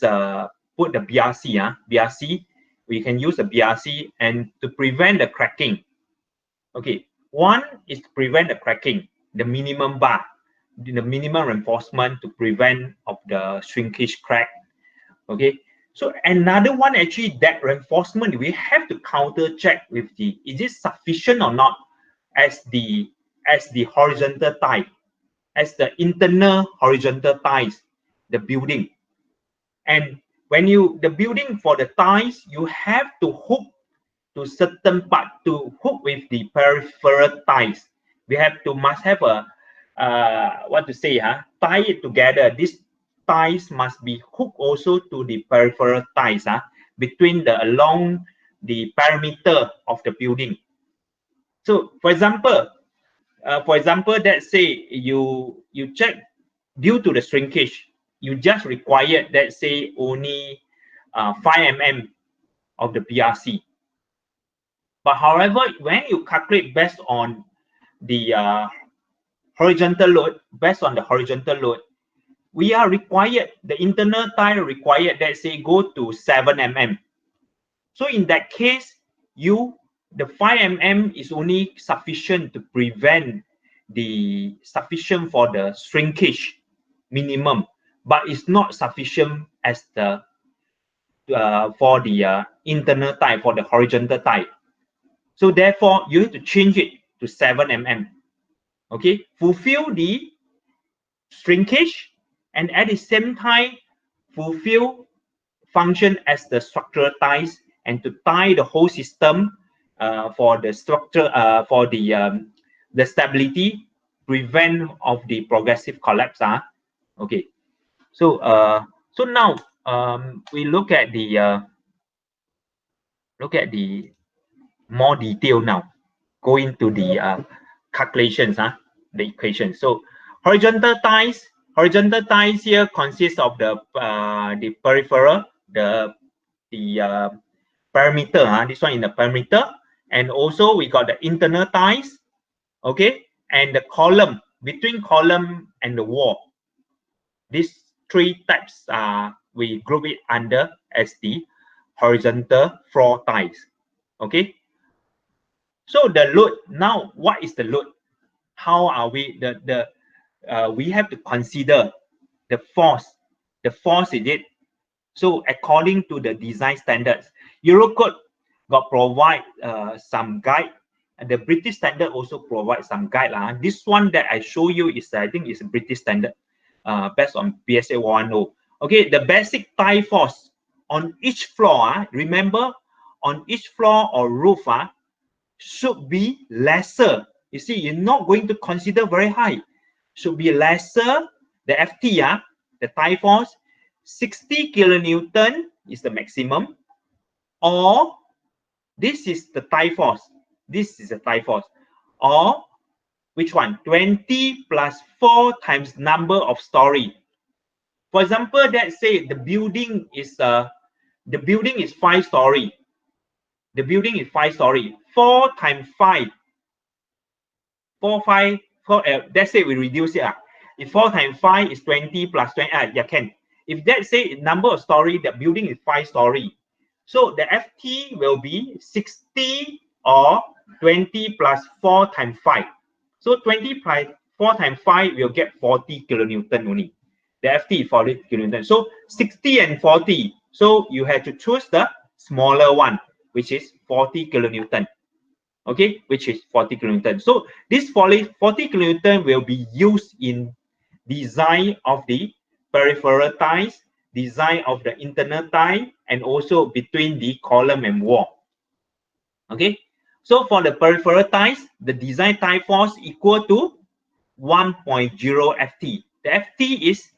put the BRC. BRC, we can use the BRC and to prevent the cracking. Okay, one is to prevent the cracking, the minimum bar, the minimum reinforcement to prevent of the shrinkage crack. Okay, so another one, actually that reinforcement we have to counter check with the, is it sufficient or not as the horizontal tie, as the internal horizontal ties, the building. And when you, the building for the ties, you have to hook to certain part, to hook with the peripheral ties. We have to must have a what to say, tie it together. These ties must be hooked also to the peripheral ties, between the along the perimeter of the building. So for example, let's say you check, due to the shrinkage, you just require, let's say, only 5 mm of the BRC. But however, when you calculate based on the horizontal load, we are required, the internal tie required, let's say, go to 7 mm. So in that case, the 5 mm is only sufficient to prevent the sufficient for the shrinkage minimum, but it's not sufficient as the for the internal tie, for the horizontal tie. So therefore, you have to change it to 7 mm. Okay, fulfill the shrinkage and at the same time fulfill function as the structural ties, and to tie the whole system for the structure, for the stability, prevent of the progressive collapse. Okay, so so now we look at the more detail now, go into the calculations, the equation. So horizontal ties here consists of the peripheral, the perimeter. This one in the perimeter, and also we got the internal ties. Okay, and the column, between column and the wall. These three types we group it under as the horizontal floor ties. Okay, so the load, now what is the load? how are we we have to consider the force. The force is it. So according to the design standards, Eurocode got provide some guide, and the British standard also provide some guide. This one that I show you is, I think, is a British standard, based on BSA 110. Okay, the basic tie force on each floor, remember, on each floor or roof should be lesser. You see, you're not going to consider very high. Should be lesser. The FT, the tie force, 60 kilonewton is the maximum, or this is the tie force. This is the tie force, or which one? 20 plus 4 times number of story. For example, let's say the building is 5 story. The building is 5 story. 4 times 5. 4, 5, 4, let's say we reduce it. If 4 times 5 is 20 plus 20, yeah, can. If let's say number of story, the building is 5 story. So the FT will be 60 or 20 plus 4 times 5. So 20 plus 4 times 5 will get 40 kilonewton only. The FT is 40 kilonewton. So 60 and 40. So you have to choose the smaller one, which is 40 kilonewton. Okay, which is 40 kilonewton. So this 40 kilonewton will be used in design of the peripheral ties, design of the internal tie, and also between the column and wall. Okay, so for the peripheral ties, the design tie force equal to 1.0 FT. The FT is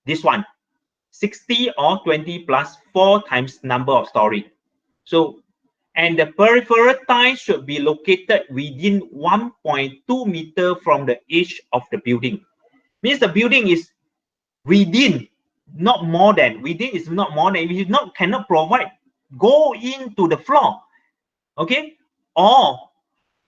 this one, 60 or 20 plus 4 times number of story. So, and the peripheral tie should be located within 1.2 meter from the edge of the building. Means the building is within, not more than. Within is not more than. We cannot provide go into the floor, okay, or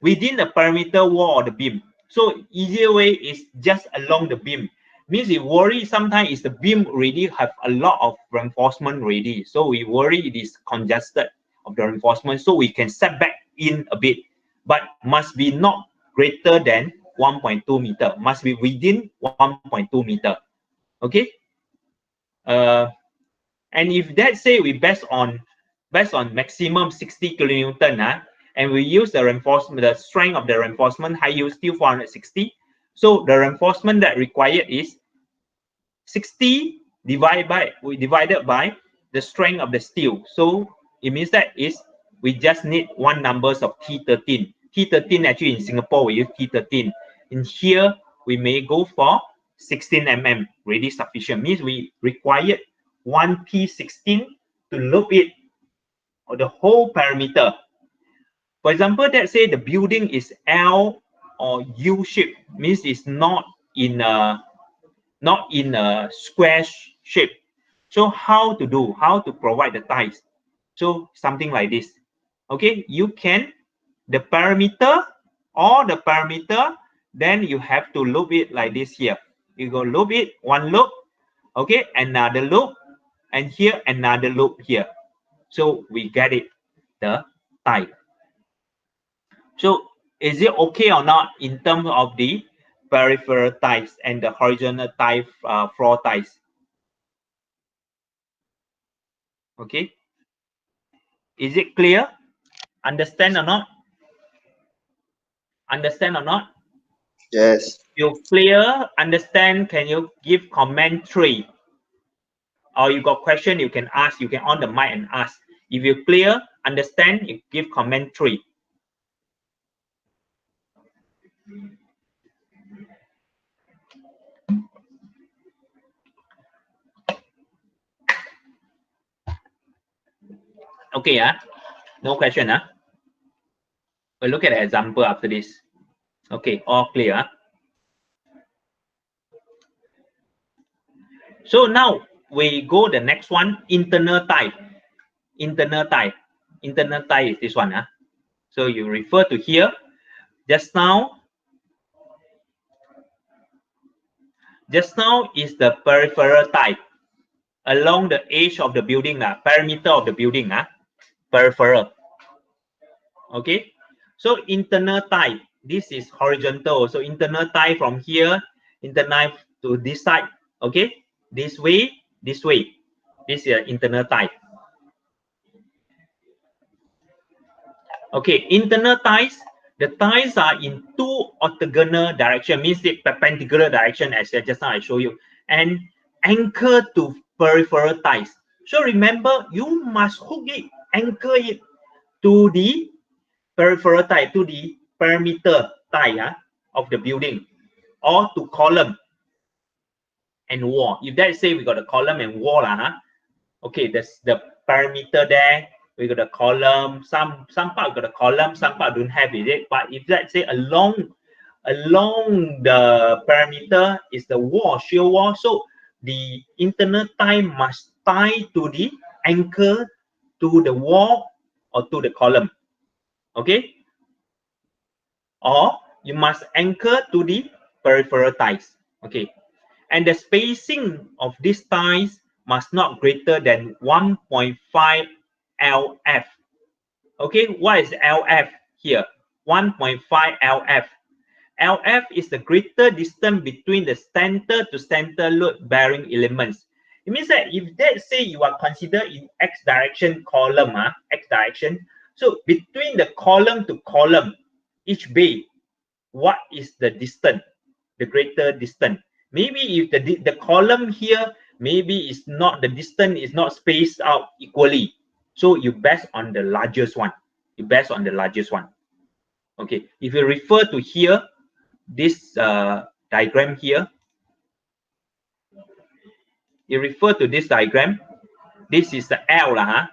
within the perimeter wall or the beam. So easier way is just along the beam. Means we worry sometimes is the beam already have a lot of reinforcement already. So we worry it is congested of the reinforcement. So we can set back in a bit, but must be not greater than 1.2 meter. Must be within 1.2 meter. Okay. And if that say we based on maximum 60 kilonewton, and we use the reinforcement, the strength of the reinforcement, high yield steel 460. So the reinforcement that required is 60 divided by the strength of the steel. So it means that is we just need one numbers of T13. T13 actually in Singapore we use T13. In here we may go for 16 mm, really sufficient. Means we required one T16 to loop it or the whole perimeter. For example, let's say the building is L or U shape, means it's not in a square shape. So how to provide the ties? So something like this. Okay, you can the perimeter, then you have to loop it like this here. You go loop it, one loop, okay, another loop, and here another loop here. So we get it, the tie. So is it okay or not in terms of the peripheral ties and the horizontal tie, floor ties? Okay, is it clear? Understand or not? Understand or not? Yes. If you clear, understand, can you give commentary? Or you got question, you can ask, you can on the mic and ask. If you clear, understand, you give commentary. Okay, no question. We'll look at the example after this. Okay, all clear. So now we go the next one, internal tie. Internal tie. Internal tie is this one. So you refer to here. Just now is the peripheral tie along the edge of the building, perimeter of the building, peripheral. Okay. So internal tie. this is horizontal. So internal tie from here, internal to this side. Okay, this way, this way. This is internal tie. Okay, internal ties. The ties are in two orthogonal direction, means the perpendicular direction, as just now I show you, and anchor to peripheral ties. So remember, you must hook it, anchor it to the peripheral tie, to the perimeter tie of the building, or to column and wall. If that say we got a column and wall, okay, there's the perimeter there. We got a column. Some part got a column, some part don't have it. But if let's say along the perimeter is the wall, shear wall. So the internal tie must tie to the anchor to the wall or to the column. Okay, or you must anchor to the peripheral ties. Okay, and the spacing of these ties must not greater than 1.5 LF. Okay, what is LF here? 1.5 LF. LF is the greater distance between the center to center load bearing elements. It means that if let's say you are considered in X direction column, X direction, so between the column to column, each bay, what is the distance, the greater distance? Maybe if the column here, maybe it's not, the distance is not spaced out equally, so you best on the largest one. You best on the largest one. Okay, if you refer to here, this diagram here, you refer to this diagram, this is the L lah,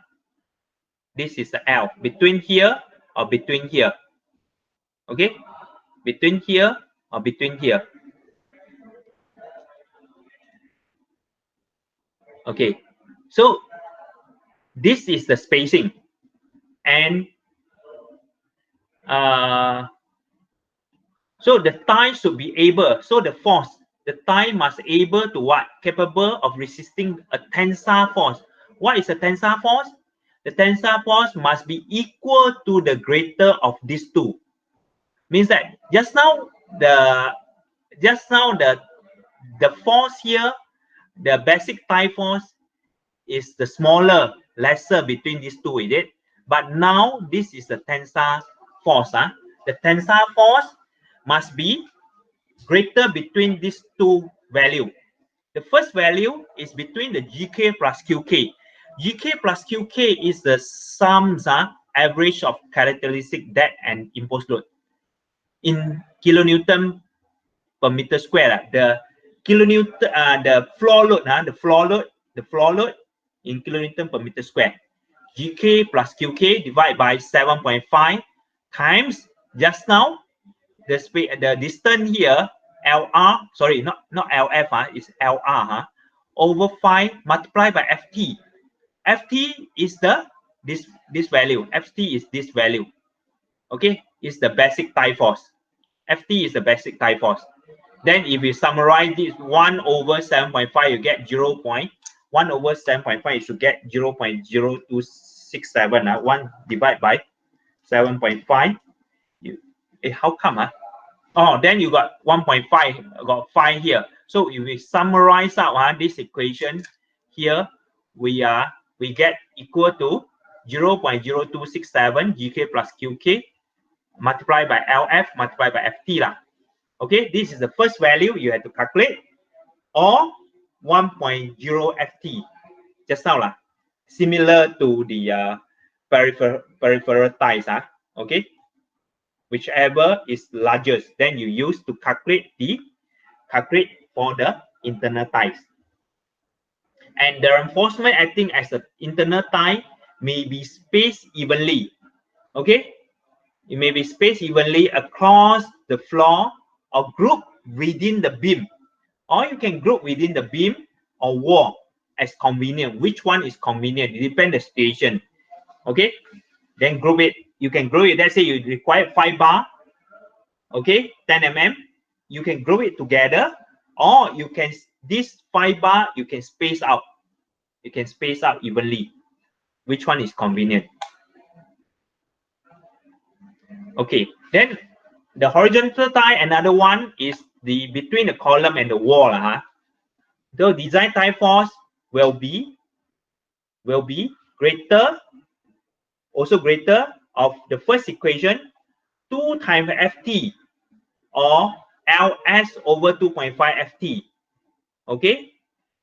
this is the L between here or between here. Okay, between here or between here. Okay, so this is the spacing, and so the tie should be able, so the force, the tie must able to what? Capable of resisting a tensile force. What is a tensile force? The tensile force must be equal to the greater of these two. Means that just now the force here, the basic tie force is the smaller, lesser between these two, is it? But now this is the tensile force. The tensile force must be greater between these two values. The first value is between the GK plus QK. GK plus QK is the sums, average of characteristic depth and imposed load in kilonewton per meter square. The kilonewton, the floor load, the floor load in kilonewton per meter square. GK plus QK divided by 7.5 times just now the distance here, LR, sorry, not LF, it's LR, over 5 multiplied by FT. FT is this value. FT is this value. Okay, it's the basic tie force. FT is the basic tie force. Then if you summarize this 1 over 7.5, you get 1 over 7.5, you should get 0.0267. 1 divided by 7.5. How come? Oh, then you got 1.5, got 5 here. So if we summarize out this equation here, we get equal to 0.0267 GK plus QK multiplied by LF multiplied by FT lah. Okay, this is the first value you have to calculate, or 1.0 FT just now lah, similar to the peripheral ties. Okay, whichever is largest, then you use to calculate for the internal ties. And the reinforcement acting as an internal tie may be spaced evenly. Okay, it may be spaced evenly across the floor or group within the beam, or you can group within the beam or wall as convenient. Which one is convenient? It depends the station. Okay, then group it. You can group it. Let's say you require 5 bar. Okay, 10 mm. You can group it together, or you can this 5 bar you can space out. You can space out evenly. Which one is convenient? Okay, then The horizontal tie, another one is the between the column and the wall. The design tie force will be greater, also greater of the first equation, 2 times Ft or Ls over 2.5 Ft. Okay,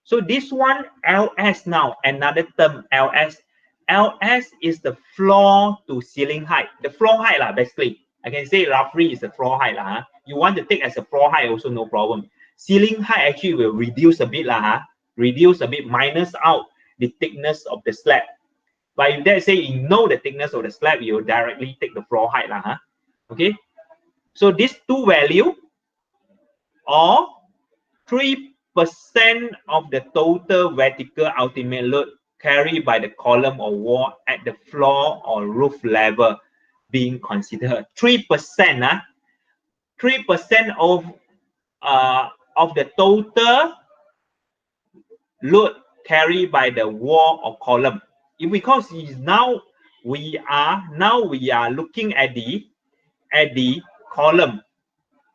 so this one Ls now, another term Ls. Ls is the floor to ceiling height, the floor height lah, basically. I can say roughly is the floor height lah. You want to take as a floor height also no problem. Ceiling height actually will reduce a bit lah, reduce a bit, minus out the thickness of the slab. But if let's say you know the thickness of the slab, you directly take the floor height lah. Okay, so these two value or 3% of the total vertical ultimate load carried by the column or wall at the floor or roof level being considered. 3%, 3% of the total load carried by the wall or column. Because now we are looking at the column,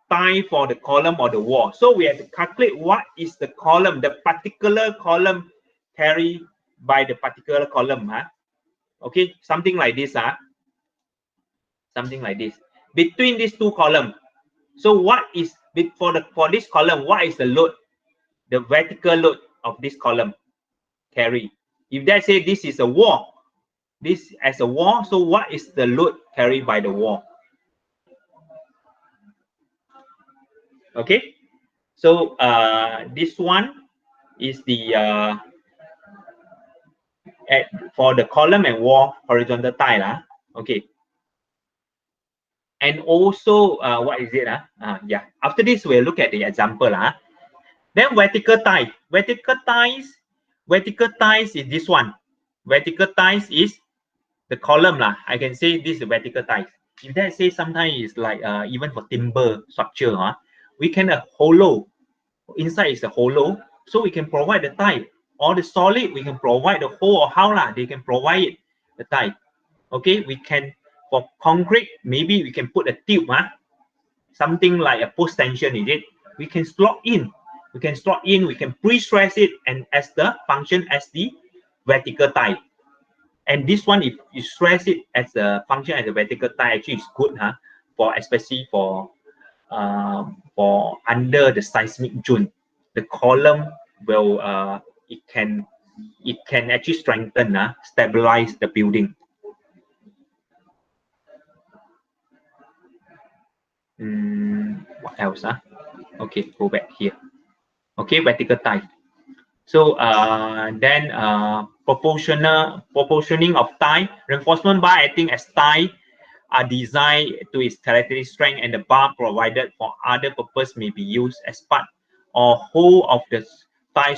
tie for the column or the wall. So we have to calculate what is the column, the particular column carried by the particular column. Okay, something like this. Something like this. Between these two columns. So what is for this column? What is the load, the vertical load of this column carry? If they say this is a wall, this as a wall. So what is the load carried by the wall? Okay, so this one is the for the column and wall horizontal tie lah. Okay, and also what is it yeah, after this we'll look at the example Then vertical tie. Vertical ties is this one. Vertical ties is the column lah. I can say this is vertical ties. If that say sometimes it's like even for timber structure we can hollow, inside is a hollow, so we can provide the tie. Or the solid, we can provide the hole or how they can provide it, the tie. Okay, we can, for concrete, maybe we can put a tube, something like a post tension, is it? We can slot in, we can pre-stress it, and as the function as the vertical tie. And this one, if you stress it as a function as a vertical tie, actually is good, for especially for under the seismic zone. The column will it can actually strengthen, stabilize the building. What else? Okay, go back here. Okay, vertical tie. So then proportioning of tie, reinforcement bar acting as tie are designed to its characteristic strength, and the bar provided for other purpose may be used as part or whole of the tie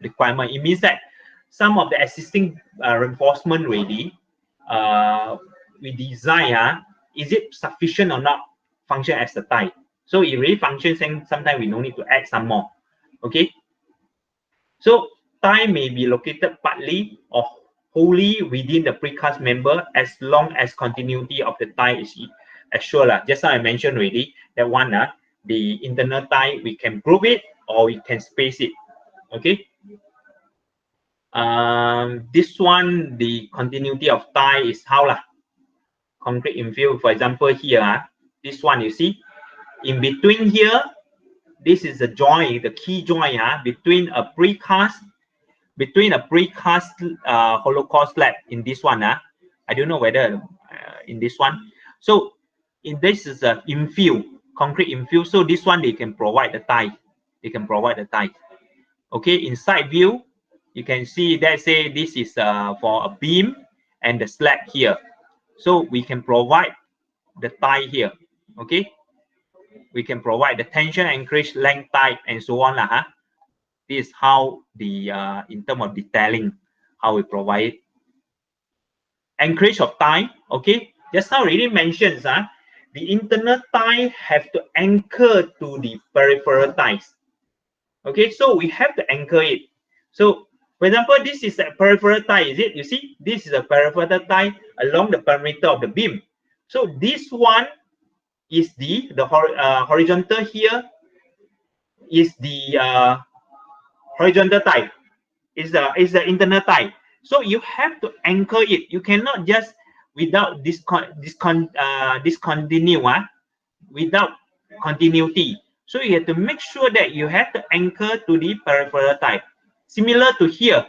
requirement. It means that some of the existing reinforcement already we design, is it sufficient or not function as a tie? So it really functions, and sometimes we don't need to add some more. Okay, so tie may be located partly or wholly within the precast member as long as continuity of the tie is assured. Just now I mentioned already that one, the internal tie, we can group it or we can space it. Okay. This one, the continuity of tie is how concrete infill. For example, here, this one, you see, in between here, this is the joint, the key joint between a precast hollow core slab in this one. I don't know whether in this one. So in this is a infill, concrete infill. So this one they can provide the tie. They can provide the tie. Okay, inside view, you can see that say this is for a beam and the slab here. So we can provide the tie here. Okay, we can provide the tension, anchorage, length type, and so on This is how the in terms of detailing, how we provide it. Anchorage of tie. Okay, just now already mentions the internal tie have to anchor to the peripheral ties. Okay, so we have to anchor it. So for example, this is a peripheral tie, is it? You see, this is a peripheral tie along the perimeter of the beam. So this one is the horizontal here is the horizontal tie, is the internal tie. So you have to anchor it. You cannot just without discontinue, without continuity. So you have to make sure that you have to anchor to the peripheral tie. Similar to here,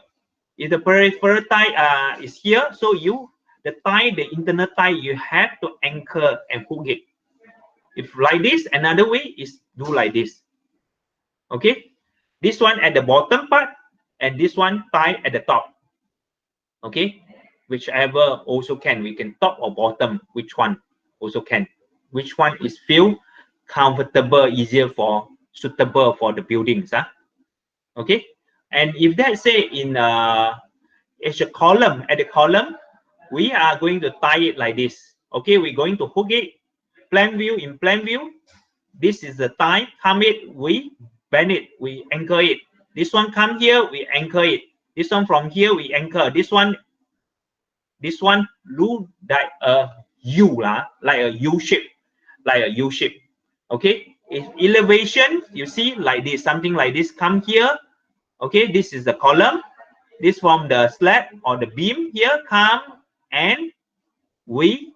if the peripheral tie is here, so the internal tie, you have to anchor and hook it. If like this, another way is do like this. Okay, this one at the bottom part and this one tie at the top. Okay, whichever also can. We can top or bottom, which one also can. Which one is feel comfortable, easier for suitable for the buildings. Okay, and if that say in it's a column, at the column, we are going to tie it like this. Okay, we're going to hook it. Plan view, in plan view, this is the tie. Come it, we bend it, we anchor it. This one come here, we anchor it. This one from here, we anchor. This one look like a U, like a U shape, like a U shape. Okay, if elevation, you see like this, something like this come here. Okay, this is the column. This from the slab or the beam here come, and we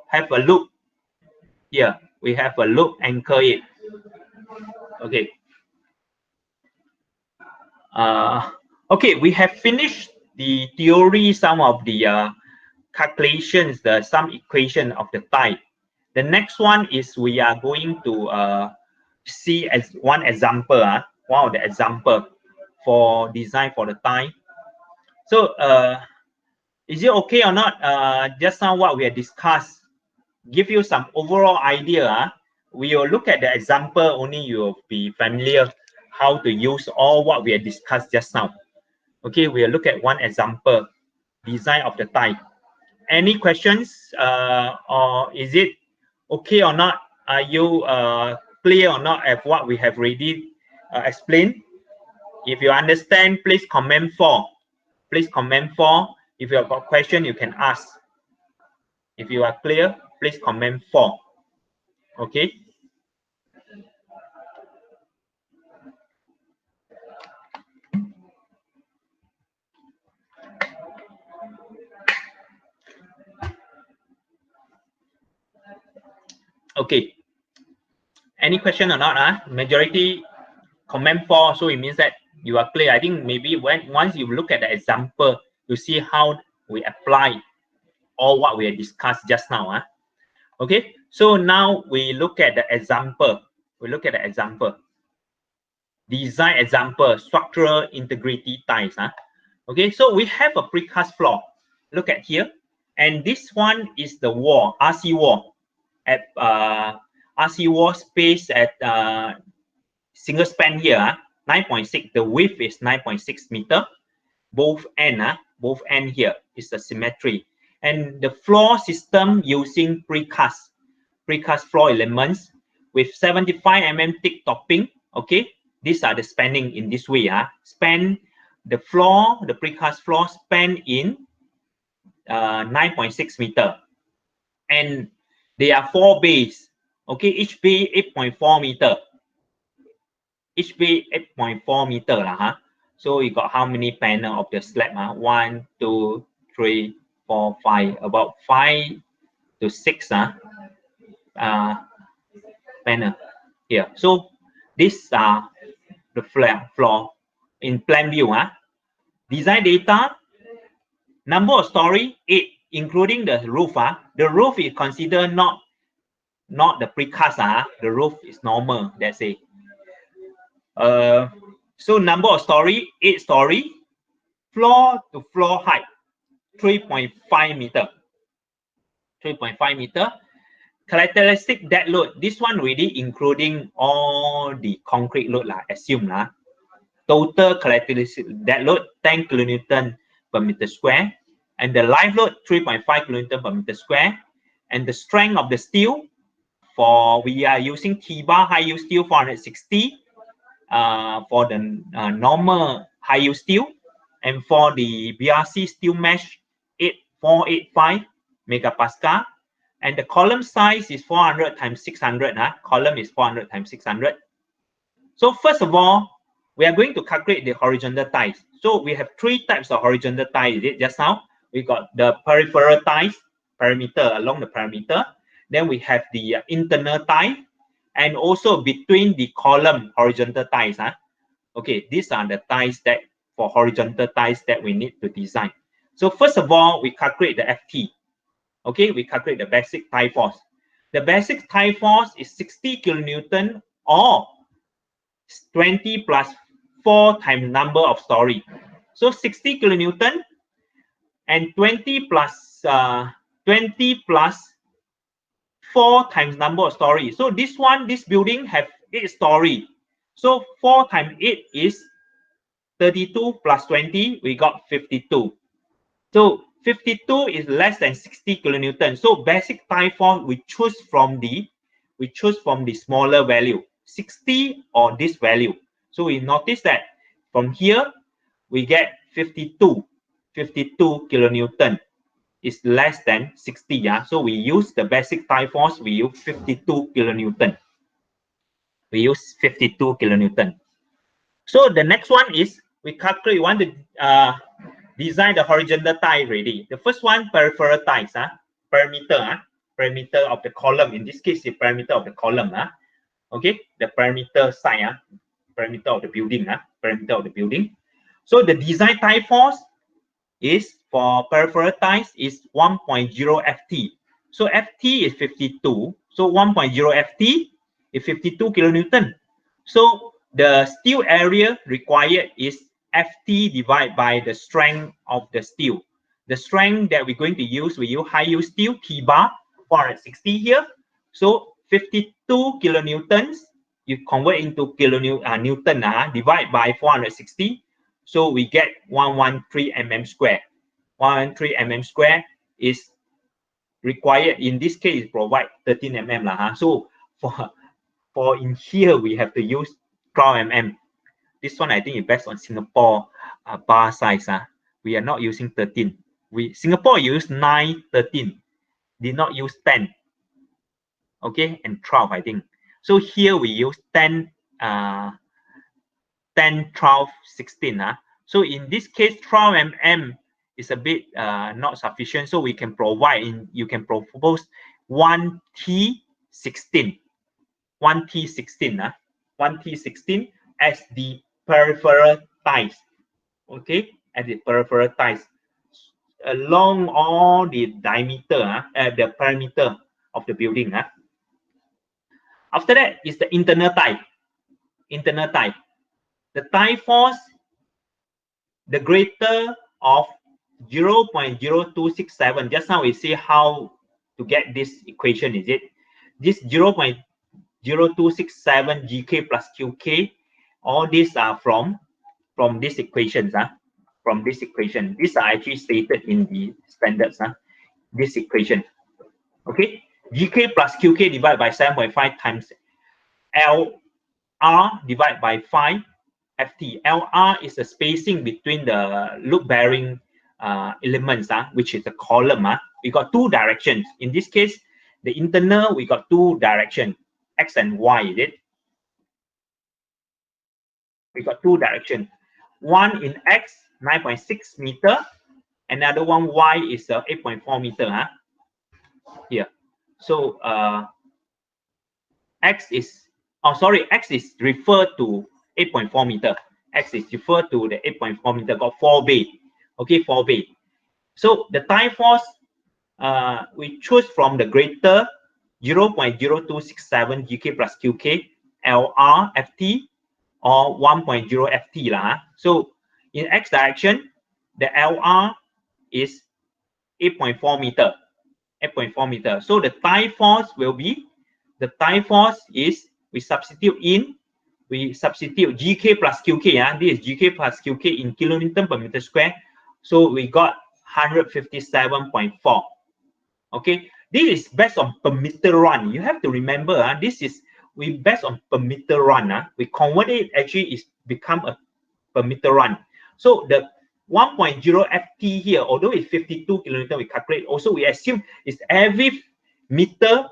have a loop here. We have a loop anchor it. Okay. Okay, we have finished the theory, some of the calculations, some equation of the tie. The next one is we are going to see as one example, one of the example for design for the tie. So is it okay or not? Just now what we have discussed, give you some overall idea. We will look at the example, only you will be familiar how to use all what we have discussed just now. Okay, we'll look at one example, design of the tie. Any questions, or is it okay or not? Are you clear or not of what we have already explained? If you understand, please comment for. Please comment for. If you have got question, you can ask. If you are clear, please comment for. Okay. Okay. Any question or not? Majority comment for, so it means that you are clear. I think maybe once you look at the example, you see how we apply all what we have discussed just now. Okay, so now we look at the example. We look at the example. Design example, structural integrity ties. Okay, so we have a precast floor. Look at here. And this one is the wall, RC wall. At RC wall space at single span here, 9.6. The width is 9.6 meter. Both end here is the symmetry. And the floor system using precast floor elements with 75 mm thick topping. Okay, these are the spanning in this way. Span the floor, the precast floor span in 9.6 meter, and there are 4 bays. Okay, each bay 8.4 meter. Each bay 8.4 meter So you got how many panel of the slab? 1, 2, 3, 4, 5. About 5 to 6 panel here. So these are the floor in plan view. Design data, number of story 8, including the roof. The roof is considered not the precast. The roof is normal. That's it. So number of story 8 story. Floor to floor height 3.5 meter. 3.5 meter. Characteristic dead load. This one really including all the concrete load assume Total characteristic dead load 10 kilonewton per meter square, and the live load 3.5 kilonewton per meter square, and the strength of the steel for we are using T-bar high use steel 460 for the normal high use steel, and for the BRC steel mesh 8485 megapascal. and the column size is 400 times 600. Column is 400 times 600. So first of all, we are going to calculate the horizontal ties. So we have three types of horizontal ties. Is it just now? We got the peripheral ties, perimeter along the perimeter. Then we have the internal tie, and also between the column horizontal ties. Okay, these are the ties that for horizontal ties that we need to design. So first of all, we calculate the FT. Okay, we calculate the basic tie force. The basic tie force is 60 kilonewton or 20 plus 4 times number of story. So 60 kilonewton and 20 plus 4 times number of story. So this building have 8 story. So 4 times 8 is 32 plus 20, we got 52. So 52 is less than 60 kilonewton. So basic tie force we choose from the smaller value, 60 or this value. So we notice that from here we get 52 kilonewton is less than 60. Yeah. So we use the basic tie force, we use 52 kilonewton. We use 52 kilonewton. So the next one is we calculate, we want to design the horizontal tie ready. The first one, peripheral ties, perimeter, perimeter of the column. In this case, the perimeter of the column. Okay, the perimeter side, perimeter of the building, perimeter of the building. So the design tie force is for peripheral ties is 1.0 FT. So FT is 52. So 1.0 FT is 52 kilonewton. So the steel area required is FT divided by the strength of the steel. The strength that we're going to use, we use high yield steel, T-bar, 460 here. So 52 kilonewtons, you convert into Newton, divide by 460. So we get 113 mm square. 113 mm square is required. In this case, provide 13 mm. So for in here, we have to use 12 mm. This one, I think, is based on Singapore bar size. We are not using 13. Singapore use 9, 13. Did not use 10. Okay, and 12, I think. So here we use 10, 12, 16. So in this case, 12 mm is a bit not sufficient. So we can provide, you can propose 1T16. 1T16. 1T16 as the peripheral ties. Okay, as the peripheral ties along all the diameter, the perimeter of the building. After that is the internal tie. Internal tie. The tie force, the greater of 0.0267. Just now we see how to get this equation, is it? This 0.0267 GK plus QK, all these are from these equations. From this equation. These are actually stated in the standards. This equation. Okay. GK plus QK divided by 7.5 times LR divided by 5 FT. LR is the spacing between the load bearing elements, which is the column. We got two directions. In this case, the internal, we got two directions, X and Y, is it? We got two directions. One in X, 9.6 meter. Another one, Y, is 8.4 meter. Here. So X is, X is referred to 8.4 meter. X is referred to the 8.4 meter, got 4 bay. Okay, 4 bay. So the tie force, we choose from the greater 0.0267 GK plus QK, LR, FT, or 1.0 FT. So in X direction, the LR is 8.4 meter. 8.4 meter. So the tie force will be, the tie force is, we substitute GK plus QK. This is GK plus QK in kilonewton per meter square. So we got 157.4. Okay, this is based on per meter run. You have to remember, this is we based on per meter run. We convert it, actually is become a per meter run. So the 1.0 FT here, although it's 52 kilonewton, we calculate. Also, we assume it's every meter,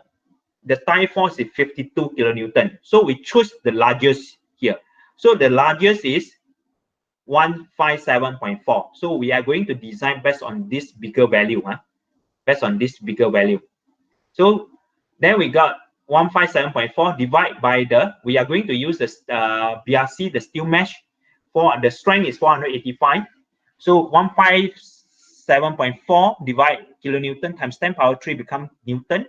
the tie force is 52 kilonewton. So we choose the largest here. So the largest is 157.4. So we are going to design based on this bigger value, based on this bigger value. So then we got 157.4 divided by the, we are going to use the BRC, the steel mesh, for the strength is 485. So 157.4 divide kilonewton times 10 power 3 become Newton,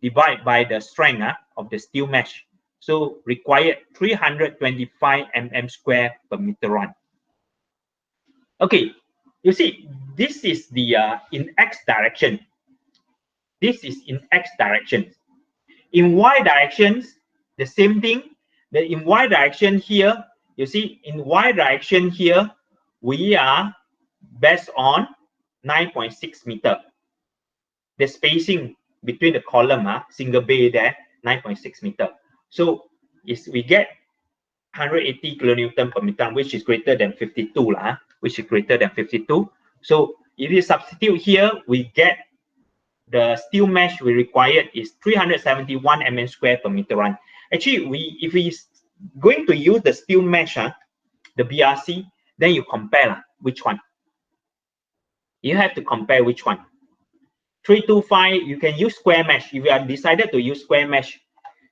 divide by the strength of the steel mesh. So required 325 mm square per meter run. Okay, you see, this is the in X direction. This is in X direction. In Y directions, the same thing. In Y direction here, you see, in Y direction here, we are based on 9.6 meter. The spacing between the column, single bay there, 9.6 meter. So we get 180 kilonewton per meter, which is greater than 52, which is greater than 52. So if you substitute here, we get the steel mesh we required is 371 mm square per meter run. Actually, if we going to use the steel mesh, the BRC, then you compare which one. You have to compare which one. 325, you can use square mesh. If you have decided to use square mesh,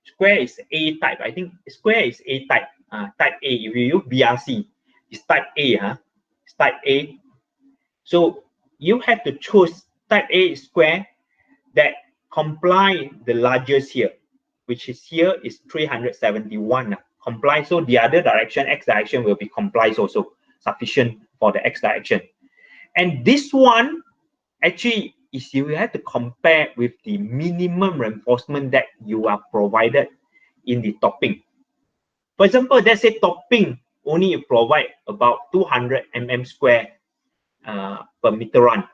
square is A type. I think square is A type. Type A. If you use BRC, it's type A. It's type A. So you have to choose type A square that comply the largest here, which is here is 371 comply. So the other direction, X direction, will be complies also sufficient for the X direction. And this one actually is you have to compare with the minimum reinforcement that you are provided in the topping. For example, let's say topping only provide about 200 mm square per meter run.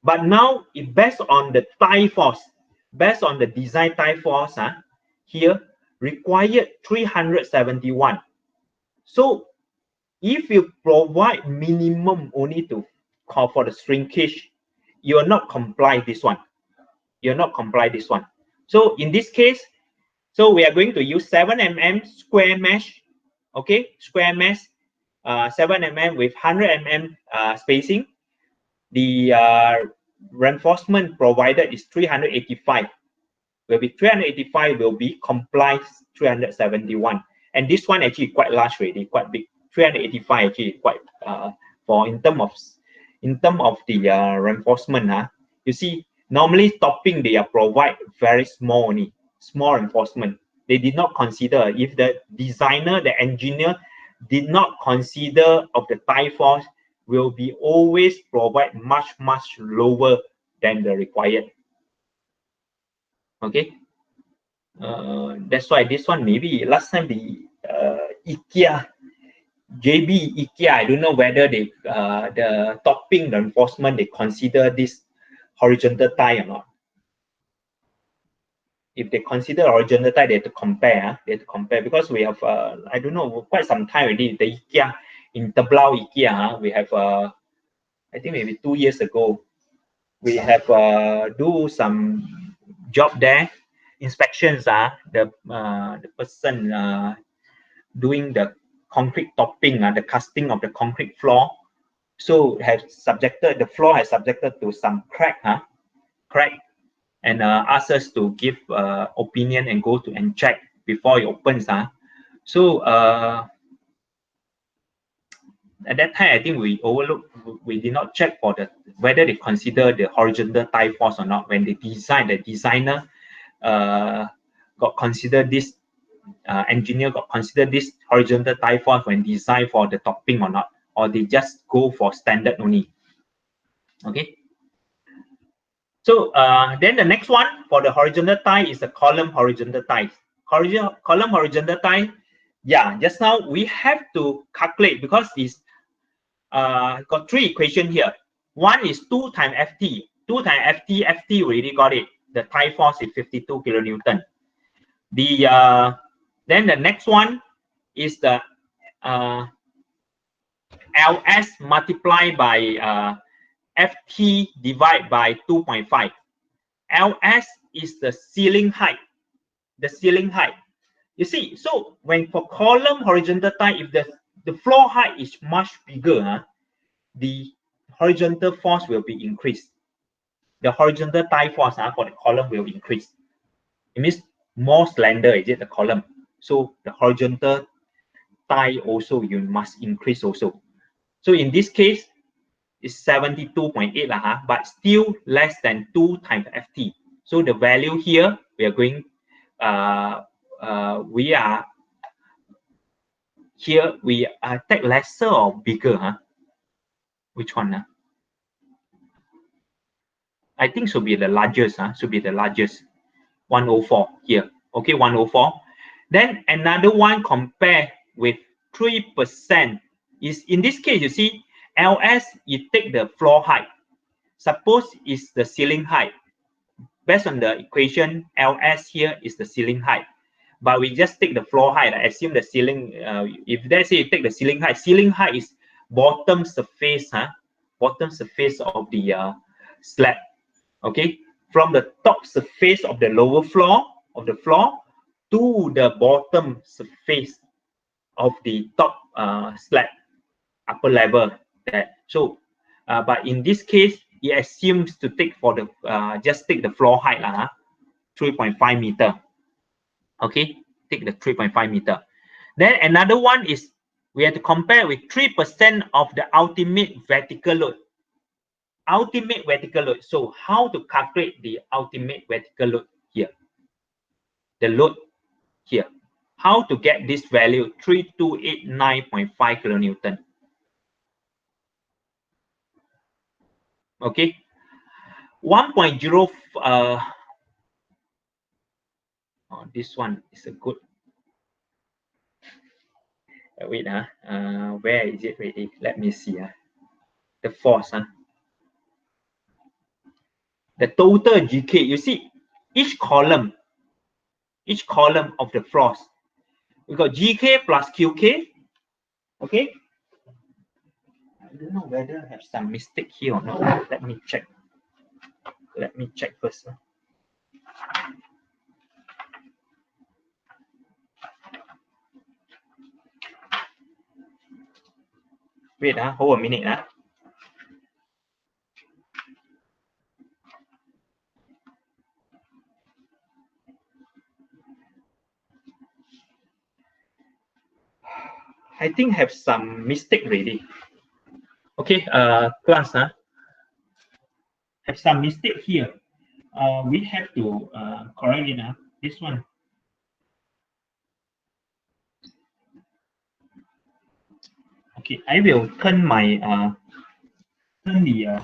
But now it based on the tie force, based on the design tie force, here required 371. So if you provide minimum only to call for the shrinkage, you are not comply this one. You're not comply this one. So in this case, so we are going to use 7 mm square mesh, okay, square mesh, 7 mm with 100 mm spacing. The reinforcement provided is 385. Will be 385 will be complies 371, and this one actually quite large already, quite big. 385 actually quite for in term of the reinforcement. You see, normally topping they are provide very small only, small reinforcement. They did not consider, if the designer, the engineer did not consider of the tie force, will be always provide much lower than the required. Okay, that's why this one maybe last time the IKEA, JB IKEA, I don't know whether they the topping, the reinforcement, they consider this horizontal tie or not. If they consider horizontal tie, they have to compare. They have to compare, because we have I don't know, quite some time already. The IKEA in Tablau IKEA, we have I think maybe 2 years ago, we have do some job there, inspections. The person doing the concrete topping, the casting of the concrete floor, so has subjected, the floor has subjected to some crack, and asked us to give opinion and go to and check before it opens. So at that time, I think we overlooked, we did not check for the whether they consider the horizontal tie force or not. When they design, the designer got considered this, engineer got considered this horizontal tie force when design for the topping or not, or they just go for standard only. Okay. So then the next one for the horizontal tie is the column horizontal tie. Column horizontal tie, yeah, just now we have to calculate, because it's got 3 equations here. One is 2 times Ft. 2 times Ft, Ft already got it. The tie force is 52 kilonewton. The then the next one is the Ls multiplied by Ft divided by 2.5. LS is the ceiling height. The ceiling height. You see, so when for column horizontal tie, if the floor height is much bigger, the horizontal force will be increased. The horizontal tie force for the column will increase. It means more slender is it the column. So the horizontal tie also you must increase also. So in this case, it's 72.8 but still less than 2 times FT. So the value here we are going we are here we take lesser or bigger, which one? I think should be the largest, should be the largest. 104 here. Okay, 104. Then another one compare with 3% is in this case, you see, LS, you take the floor height. Suppose is the ceiling height. Based on the equation, LS here is the ceiling height. But we just take the floor height. I assume the ceiling, if let's say you take the ceiling height is bottom surface, bottom surface of the slab. Okay, from the top surface of the lower floor to the bottom surface of the top slab, upper level. So, but in this case, it assumes to take for the just take the floor height, 3.5 meter. Okay, take the 3.5 meter. Then another one is we have to compare with 3% of the ultimate vertical load. Ultimate vertical load. So how to calculate the ultimate vertical load here? The load here. How to get this value 3289.5 kilonewton? Okay. 1.0 this one is a good wait, where is it ready? Let me see. The force, the total GK. You see, each column of the force, we got GK plus QK. Okay. I don't know whether I have some mistake here or not. Let me check. Let me check first. Wait, hold a minute. I think have some mistake already. Okay, class, have some mistake here. We have to correct it. This one. Okay, I will turn my turn the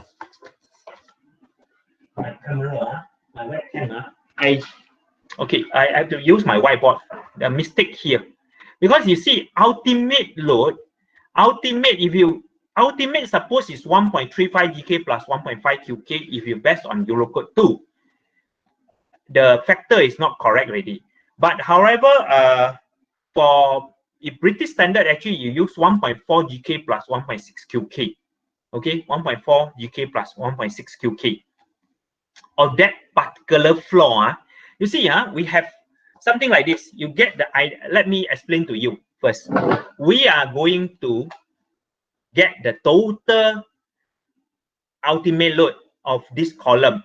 my camera, my webcam. I have to use my whiteboard. The mistake here, because you see, ultimate load, ultimate suppose is 1.35 GK plus 1.5 QK if you based on Eurocode 2. The factor is not correct already. But however, for British standard, actually you use 1.4 GK plus 1.6 QK. Okay, 1.4 GK plus 1.6 QK of that particular floor. You see, we have something like this. You get the idea. Let me explain to you first. We are going to get the total ultimate load of this column.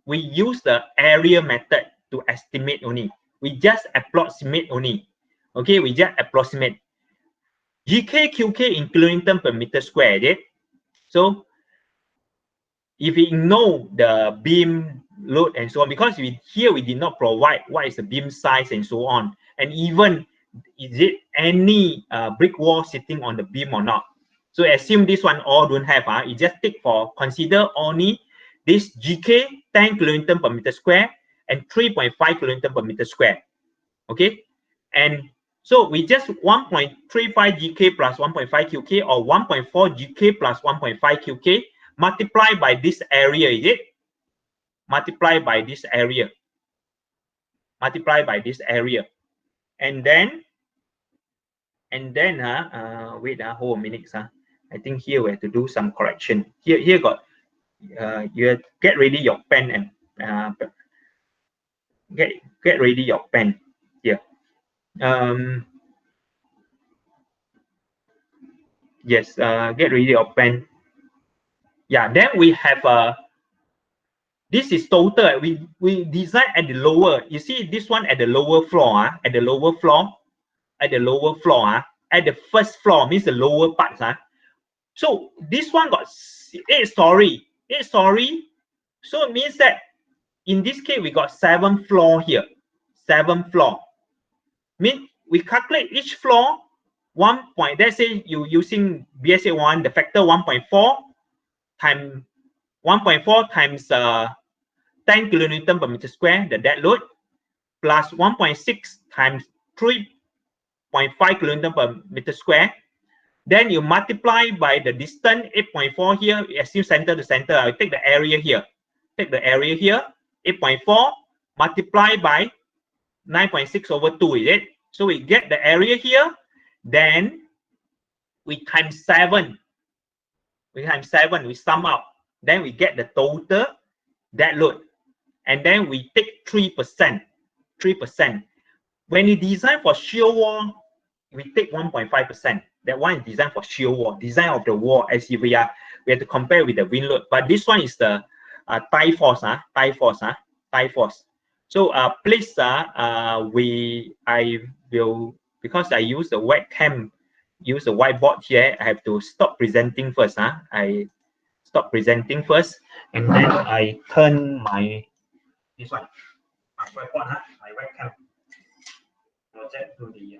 We use the area method to estimate only. We just approximate only. Okay, we just approximate. GK, QK in kilonewton per meter square, right? So if we know the beam load and so on, because here we did not provide what is the beam size and so on, and even is it any brick wall sitting on the beam or not. So assume this one all don't have. You just take for consider only this GK 10 kilonewton per meter square and 3.5 kilonewton per meter square. Okay, and so we just 1.35 GK plus 1.5 QK or 1.4 GK plus 1.5 QK multiply by this area, is it? Multiply by this area. Multiply by this area. And then wait, hold a minute. I think here we have to do some correction. Here got you get ready your pen and Get ready your pen here. Yes, get ready your pen. Yeah, then we have this is total. We design at the lower. You see this one at the lower floor. At the lower floor, at the lower floor. At the first floor means the lower parts. So this one got 8 story. 8 story. So it means that in this case we got 7 floor here. 7 floor. Mean we calculate each floor 1 point. Let's say you using BSA 1, the factor 1.4 times 1.4 times 10 kilonewton per meter square, the dead load, plus 1.6 times 3.5 kilonewton per meter square. Then you multiply by the distance 8.4 here, assume center to center. I take the area here. Take the area here, 8.4 multiply by 9.6 over 2, is it? So we get the area here, then we times 7. We times 7, we sum up. Then we get the total dead load. And then we take 3%. 3%. When you design for shear wall, we take 1.5%. That one is designed for shear wall, design of the wall, as if we have to compare with the wind load. But this one is the tie force, tie force, tie force. So please, I will, because I use the webcam, use the whiteboard here, I have to stop presenting first. I stop presenting first, and then I turn my this one, my whiteboard, my webcam project to the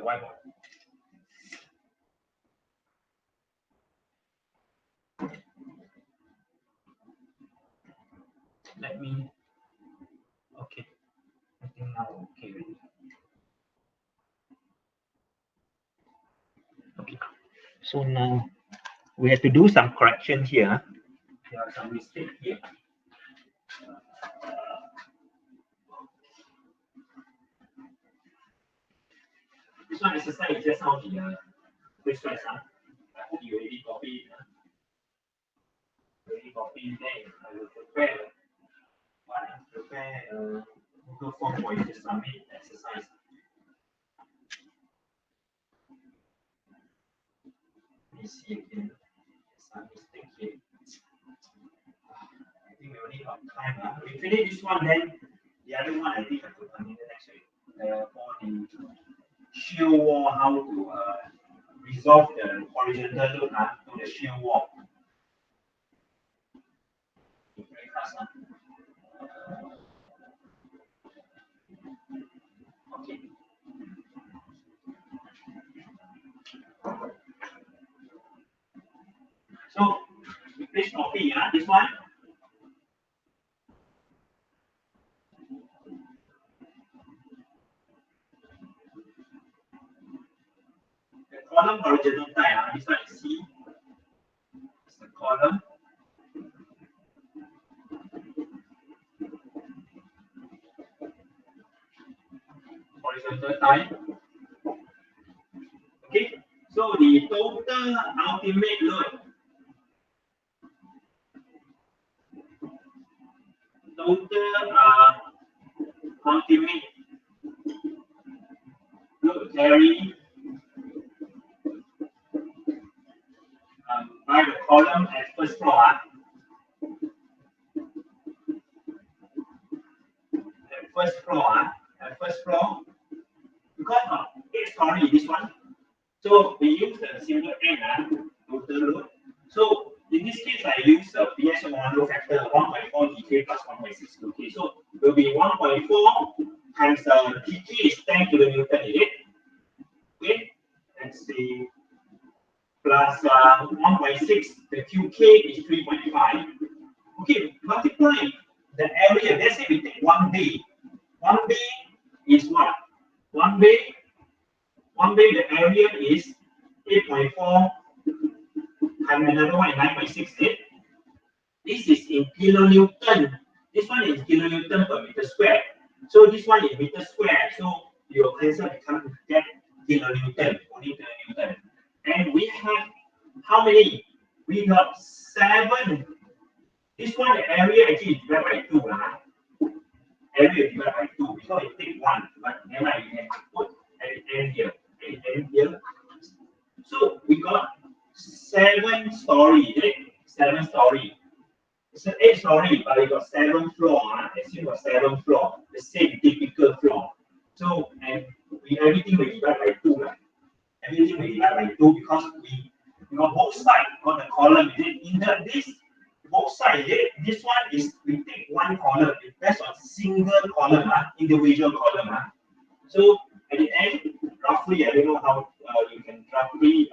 whiteboard. Let me. Okay, I think now okay already. Okay, so now we have to do some correction here. There are some mistakes here. This one exercise is just how the quick stress. I hope you already copied. Already copied. Then I will prepare Google form for you to submit exercise. Let me see again. Some mistake here. I think we only have time. We finish this one, then the other one I think I could continue next week. For the shear wall, how to resolve the horizontal load to the shear wall. Okay. So please copy this one. The column horizontal tie, this one is C. It's the column. Horizontal tie. Okay, so the total ultimate load. Total ultimate load carried by the column at first floor. At first floor, because of 8 story, this one. So we use the symbol N, total load. So in this case, I use the BS1 load factor 1.4 DK plus 1.6 DK. So it will be 1.4 times DK is 10 kilonewton, is it? Okay, let's see. Plus 1.6, the QK is 3.5. Okay, multiply the area. Let's say we take 1 bay. 1 bay is what? 1 bay, the area is 8.4 times another one is 9.68. This is in kilonewton. This one is kilonewton per meter square. So this one is meter square. So your answer becomes get kilonewton, only kilonewton. And we have how many? We got 7. This one, the area actually divided by 2. Area divided by 2. So it take 1, but never mind, you can put at the end here. At the end here. So we got 7 story, right? 7 story. It's an 8 story, but we got 7 floor. Assume got 7 floor, the same typical floor. So and everything we divide by 2. Everything we divide by 2 because we got both sides got the column. In this both sides, this one is we take one column. It based on single column, individual column. So at the end, roughly, I don't know how you can roughly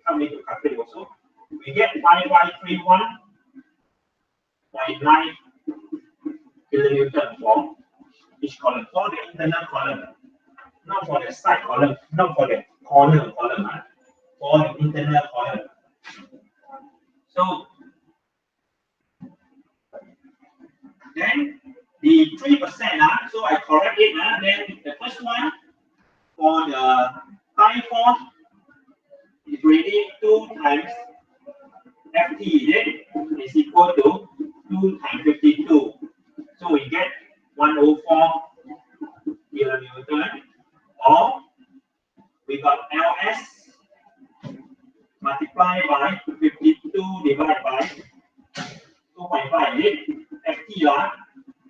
come into calculate also. We get 5531.9 kilonewton for each column, for the internal column, not for the side column, not for the corner column, for the internal column. So then the 3%, so I correct it. Then the first one for the tie force is really 2 times Ft is equal to 2 times 52. So we get 104 kilonewton, or we got Ls multiplied by 52 divided by 2.5. Ft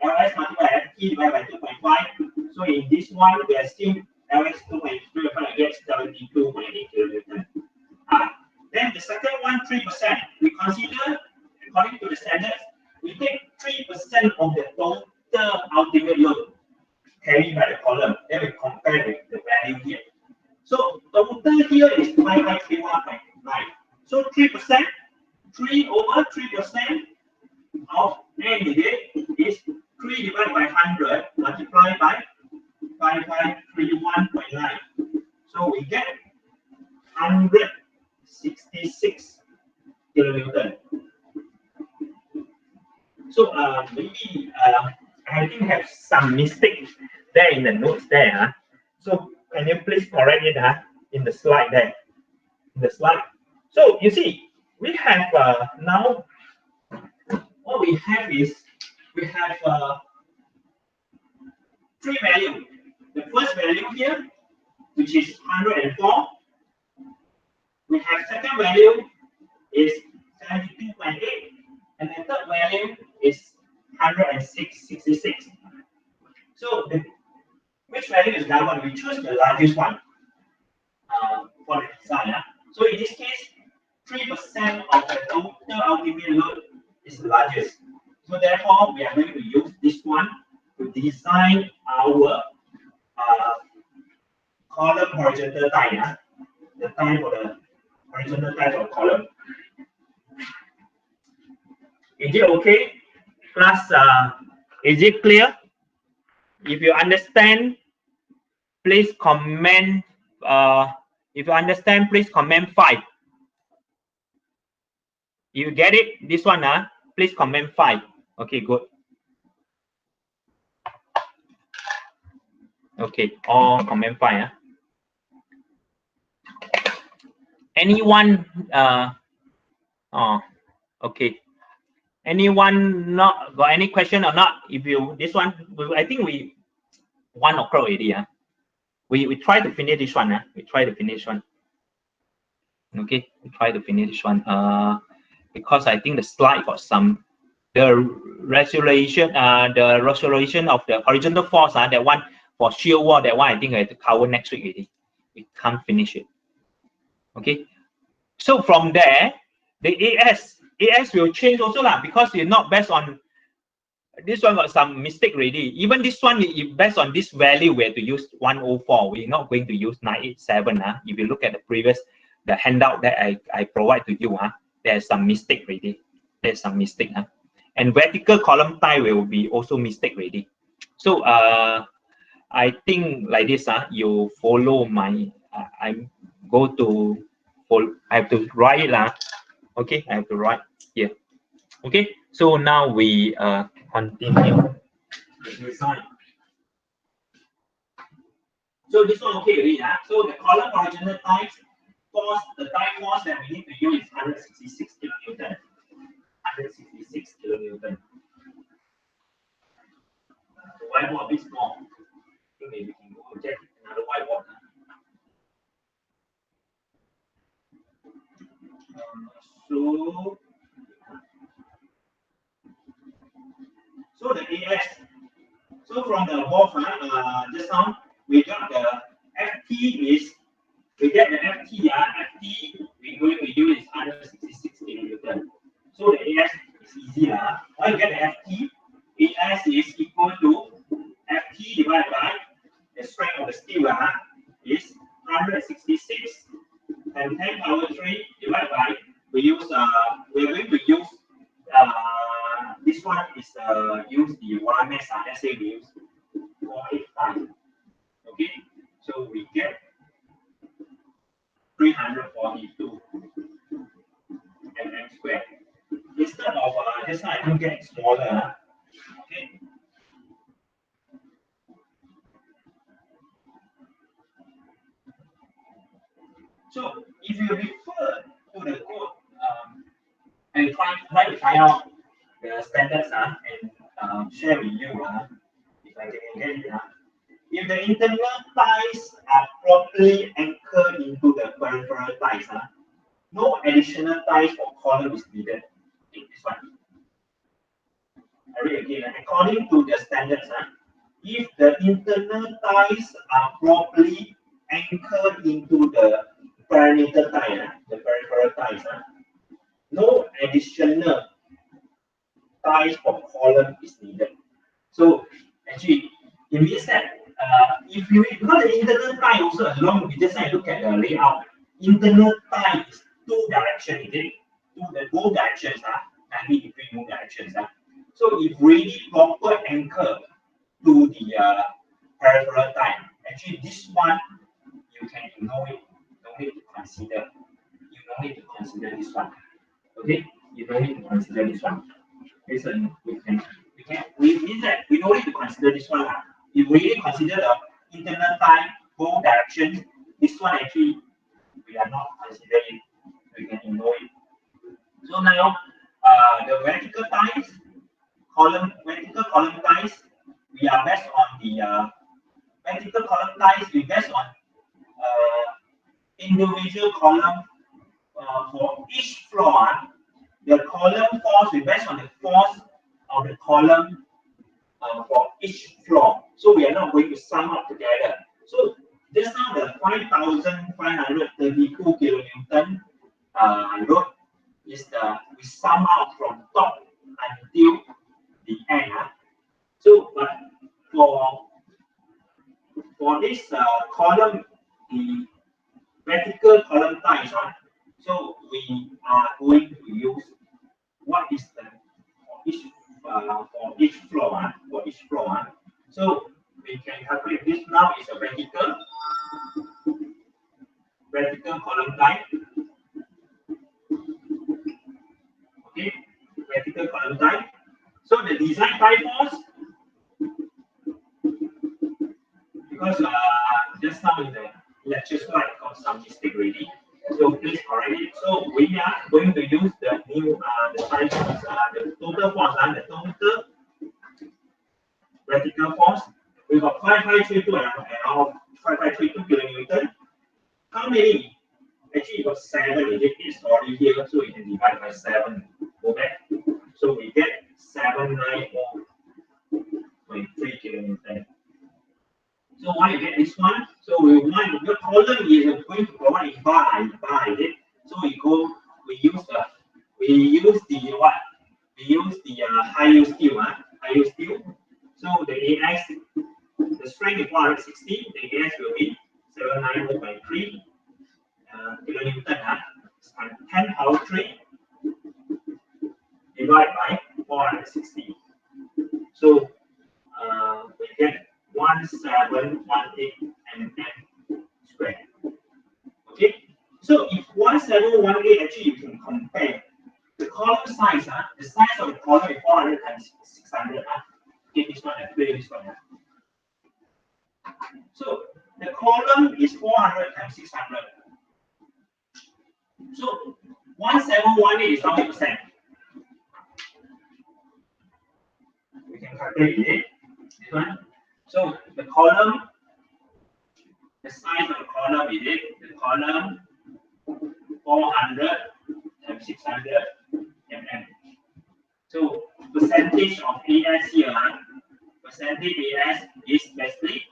Ls multiplied by Ft divided by 2.5. So in this one, we assume Ls 2.5 gets 72.8 kilonewton. Then the second one, 3%. We consider, according to the standards, we take 3% of the total ultimate load carried by the column. Then we compare with the value here. So total here is 5531.9. So 3%, 3 over 3% of n is 3 divided by 100 multiplied by 5531.9. So we get 166 kilonewton. So maybe I think have some mistake there in the notes there. So can you please correct it in the slide there? In the slide. So you see, we have now what we have is we have 3 values. The first value here, which is 104. We have second value is 72.8, and the third value is 166. So which value is that one? We choose the largest one for the design. So in this case, 3% of the total ultimate load is the largest. So therefore, we are going to use this one to design our column horizontal tie. The tie for the horizontal tie of column. Is it okay? Class, is it clear? If you understand, please comment. If you understand, please comment 5. You get it? This one, please comment 5. Okay, good. Okay, all comment 5. Anyone? Okay. Anyone not got any question or not? If you this one, I think we 1 o'clock already. We try to finish this one. We try to finish one. Okay, we try to finish this one. Because I think the slide got some the resolution of the horizontal force. That one for shear wall. That one I think I have to cover next week already. We can't finish it. Okay. So from there, the AS will change also because it's not based on this one got some mistake already. Even this one is based on this value, we have to use 104. We're not going to use 987. If you look at the previous the handout that I provide to you, there's some mistake already. There's some mistake. And vertical column tie will be also mistake already. So I think like this, you follow my I go to I have to write it. Okay, I have to write here. Okay, so now we continue the design. So this one okay already. So the column horizontal ties force, the tie force that we need to use is 166 kilonewton. 166 kilonewton. The whiteboard a bit small. So maybe we can go get another whiteboard. So the AS. So from the above, just now we got the FT is we get the FT. FT we're going to use is 166 kilonewton. So the AS is easy. Why you get the FT? AS is equal to FT divided by the strength of the steel is 166 and 10 power 3 divided by we're going to use this one is use the YMS. Let's say we use 485. Okay, so we get 342 mm squared. Instead of just now I don't get smaller. Okay. So if you refer to the code and try to find out the standards and share with you if I can get it. If the internal ties are properly anchored into the peripheral ties, no additional ties for column is needed. Take this one. I read again. According to the standards, if the internal ties are properly anchored into the perimeter tie, the peripheral ties, no additional ties for column is needed. So actually, it means that if you because the internal tie also along with this, I look at the layout. Internal tie is two directions, is it? Both directions, 90 degree both directions. So if really proper anchor to the peripheral tie, actually this one you can ignore it. You don't need to consider. You don't need to consider this one. Okay, you don't need to consider this one. Listen, we mean that we don't need to consider this one. If we really consider the internal tie, both directions, this one actually we are not considering. We can ignore it. So now the vertical ties, vertical column ties, we are based on the vertical column ties. We based on individual column for each floor. The column force we based on the force of the column for each floor. So we are not going to sum up together. So just now the 5,532 kilonewton load is we sum out from top until the end. So but for this column, the vertical column ties, so we are going to use what is the for each floor, So we can calculate this now is a vertical column tie. Okay, vertical column tie. So the design tie force, because just now in the lecture slide got some mistake already. So please correct it. So we are going to use the new the tie force, the total force and the total vertical force. We got 5532 and 5532 kilonewton. How many? Actually, you got 7 digits already here, so you can divide by 7. Go back. So we get 790.3 kilonewton. So why you get this one? So we want the column is going to provide by it. So we use the what? We use the high yield steel, So the AS, the strength is 160. The AS will be 790.3 kilonewton. And 10 power 3 divided by 460. So we get 1718 mm squared. Okay, so if 1718 actually you can compare the column size, the size of the column is 400 times 600. Okay, this one, I play this one. So the column is 400 times 600. So 1718 is how many percent? can calculate it. This one. So the column, the size of the column is it? The column 400 times 600 mm. So percentage of AS here, percentage AS is basically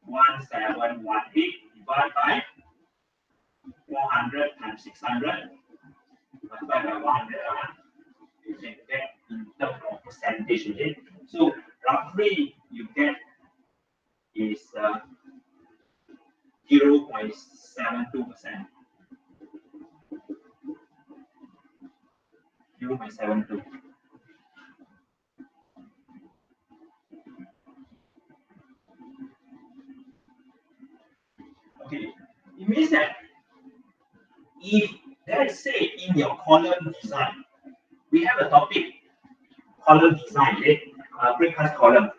1718 divided by 400 times 600 divided by 100. You can get in terms of percentage. Okay? So roughly you get is 0.72%. 0.72. Okay, it means that if let's say in your column design, we have a topic column design, okay? Precast column.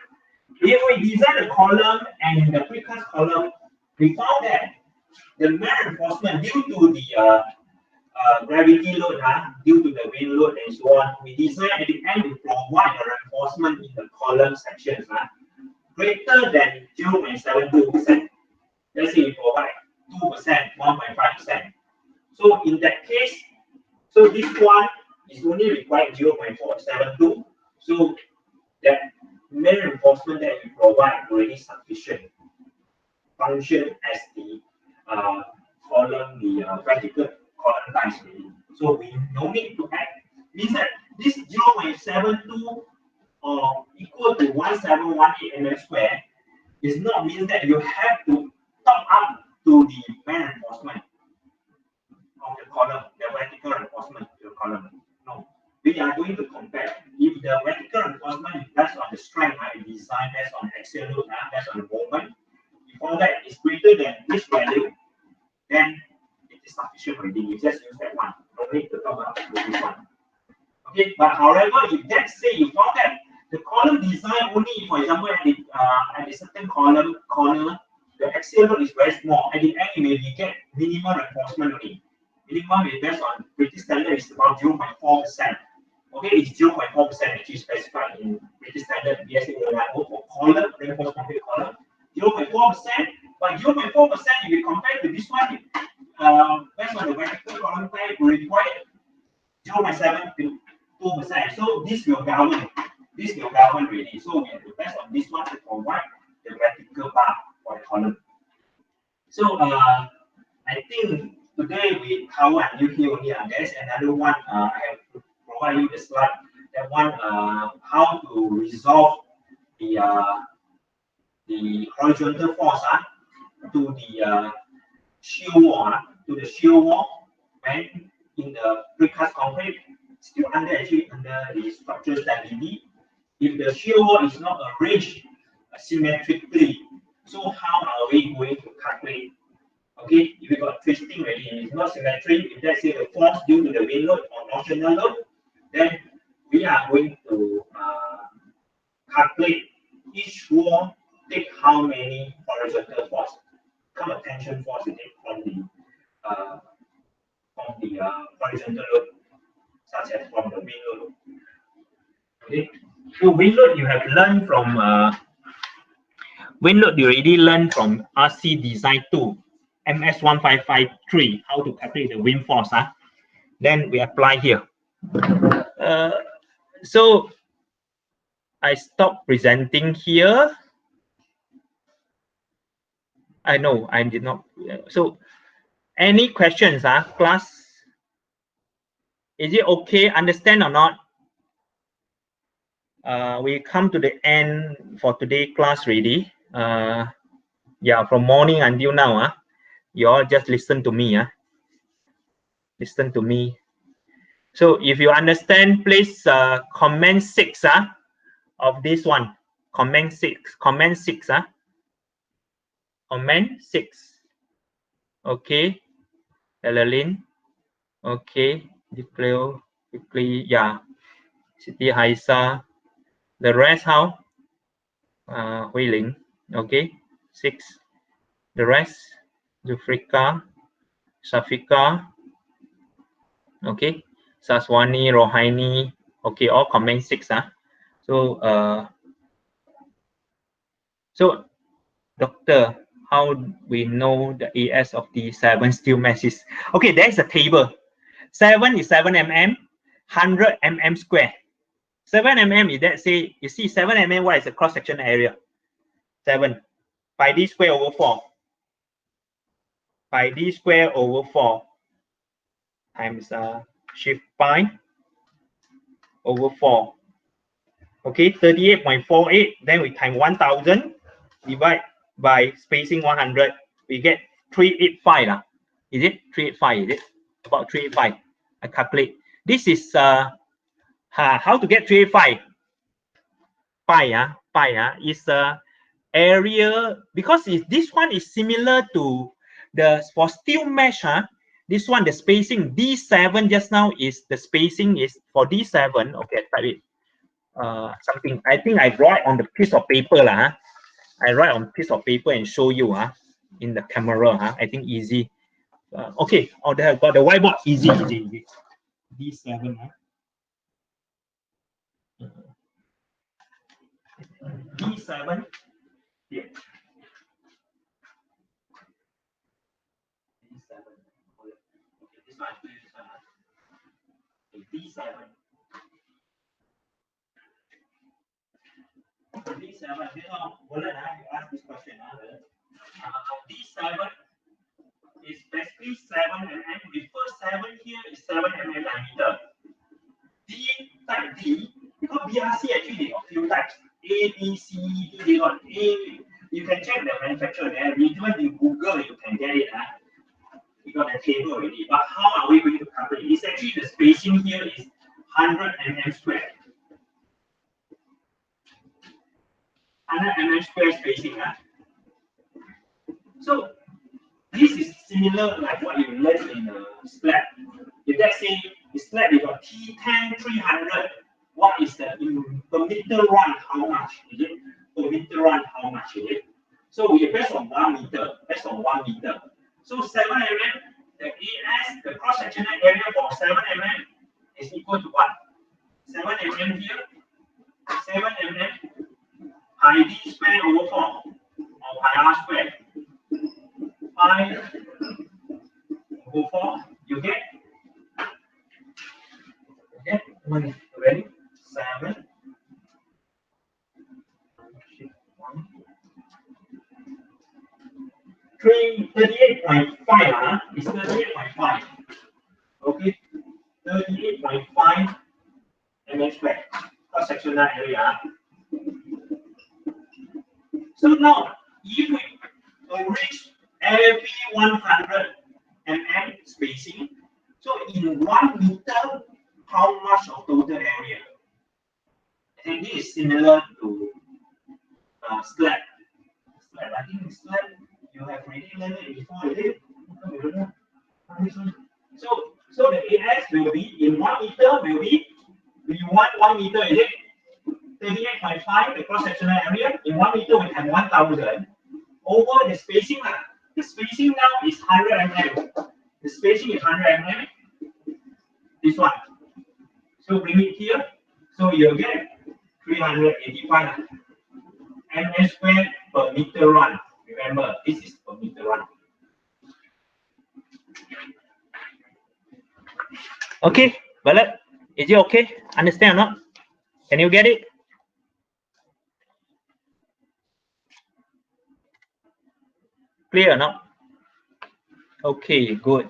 If we design a column and in the precast column, we found that the man reinforcement due to the gravity load, due to the wind load and so on, we design at the end we provide a reinforcement in the column sections greater than 0.72%. Let's say we provide 2%, 1.5%. So in that case, so this one is only required 0.472. So that main reinforcement that we provide already sufficient function as the column, the vertical column ties. So we no need to add. Means that this 0.72 or equal to 1718 mm square is not means that you have to top up to the main reinforcement of the column, the vertical reinforcement of the column. No, we are going to compare. If the vertical reinforcement is based on the strength, design based on axial load, based on the moment, if all that is greater than this value, then it is sufficient already. You just use that one. No need to top up to this one. Okay, but however, if let's say you found that the column design only, for example, at a certain column corner, the axial load is very small. At the end, you may get minimal reinforcement only. Minimum is based on British standard is about 0.4%. Okay, it's 0.4% actually specified in British standard BSA level for column reinforced concrete column. 0.4%, but 0.4% if you compare to this one, based on the vertical column type, we require 0.7 to 2%. So this will govern. This will govern really. So we have to base on this one to provide the vertical bar for the column. So I think today we cover until here only. There's another one. I have provide you the slide. That one, how to resolve the horizontal force to the shear wall, when in the precast concrete, still under the structural stability. If the shear wall is not arranged symmetrically, so how are we going to calculate? Okay, if we got twisting already, it's not symmetric. If let's say the force due to the wind load or notional load, then we are going to calculate each wall take how many horizontal force, kind of tension force it take from the horizontal load, such as from the wind load. Okay, so wind load you have learned from wind load you already learned from RC Design 2. MS1553, how to calculate the wind force. Then we apply here. So I stop presenting here. I know I did not. So any questions, class? Is it okay? Understand or not? We come to the end for today class already. Yeah, from morning until now. You all just listen to me. Listen to me. So if you understand, please comment 6 of this one. Comment 6. Comment 6. Comment 6. Okay. Elalyn. Okay. Declare quickly. Yeah. Siti Haisa. The rest how? Hui Ling. Okay. 6. The rest. Zufrika. Safika. Okay. Saswani, Rohaini. Okay, all comment 6. So So, doctor, how we know the AS of D7 steel meshes? Okay, there's a table. 7 is 7 mm, 100 mm square. 7 mm is, let's say, you see 7 mm, what is the cross section area? 7 by d square over 4. By d square over 4 times shift pi over 4. Okay, 38.48. Then we times 1000 divide by spacing 100. We get 385 lah. Is it 385? Is it about 385? I calculate. This is how to get 385 pi is area, because this one is similar to the for steel mesh. This one, the spacing D7 just now is the spacing is for D7. Okay, I type it. Something I think I write on the piece of paper lah. I write on piece of paper and show you in the camera. I think easy. Okay, oh, they have got the whiteboard. Easy. D7. D7. Yeah. D7. Okay, this one. D7. D7. You ask this question. D7 is basically 7 mm. The first 7 here is 7 mm diameter. D type D, because BRC actually they got few types. A, B, C, D, they got A. You can check the manufacturer there. Even you Google, you can get it. You got the table already. But how are we going to calculate? It's actually the spacing here is 100 mm square. 100 mm square spacing. So this is similar like what you learned in slab. If let's say the slab you got T10 300, what is the per meter run? How much is it? Per meter run, how much is it? So we based on 1 meter, based on 1 meter. So 7 mm, the AS, the cross sectional area for 7 mm is equal to what? 7 mm here, 7 mm pi d square over 4 or pi r square. Pi over 4, you get one ready 7 38.5 is 38.5. Okay, 38.5 mm square cross sectional area. So now, if we arrange every 100 mm spacing, so in 1 meter, how much of total area? I think this is similar to slab. Slab, I think slab you have already learned it before, is it? So the AS will be in 1 meter will be we want 1 meter, is it? 38.5 the cross sectional area. In 1 meter we have 1000 over the spacing. The spacing now is 100 mm. The spacing is 100 mm. This one. So bring it here. So you'll get 385 mm square per meter run. Remember, this is per meter run. Okay, Bharat, is it okay? Understand or not? Can you get it? Clear or not? Okay, good.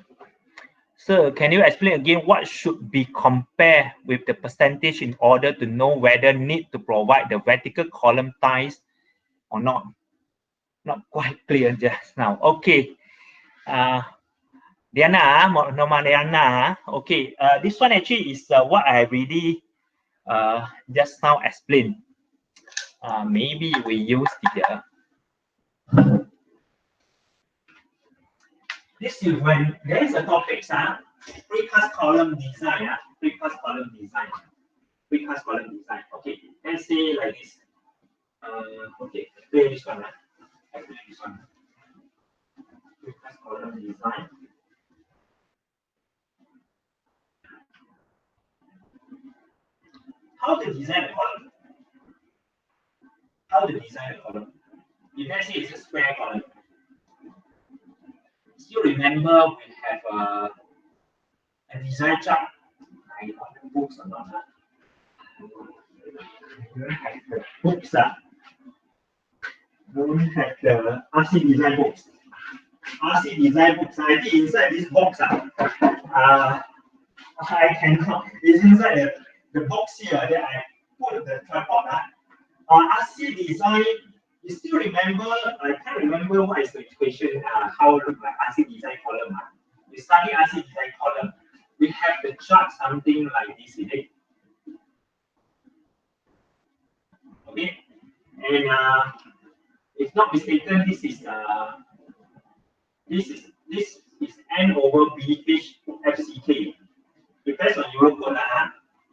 So can you explain again what should be compared with the percentage in order to know whether need to provide the vertical column ties or not? Not quite clear just now. Okay. Diana, Norma Diana. Okay. This one actually is what I really just now explained. Maybe we use the this is when there is a topic, precast column design, precast column design, precast column design. Okay, let's say like this. Okay, clear this one, clear this one. Precast column design. How to design a column? How to design a column? If let's say it's a square column, still remember we have a design chart. I got the books or not? Don't have the books. Don't have the RC design books. RC design books. I think inside this box. I cannot. It's inside the box here that I put the tripod. RC design. You still remember? I can't remember what is the equation. How it look like RC design column. We study RC design column. We have the chart something like this, is it? Okay, and if not mistaken, this is N over BH FCK. Depends on Eurocode,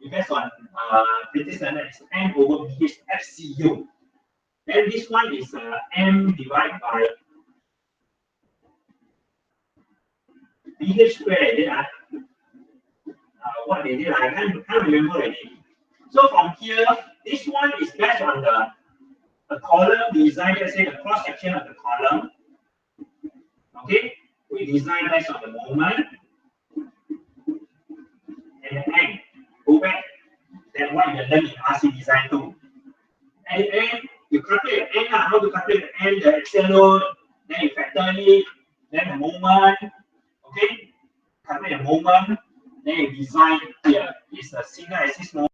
depends on British standard, it's N over BH FCU. Then this one is M divided by BH squared. What they did, I can't remember already. So from here, this one is based on the column design, let's say the cross section of the column. Okay, we design based on the moment and the end. Go back. Then what you learn in RC design too. And you calculate the end, how to calculate the end, the axial load, then you factor it, then the moment. Okay, calculate the moment, then you design here. It's a single axis moment.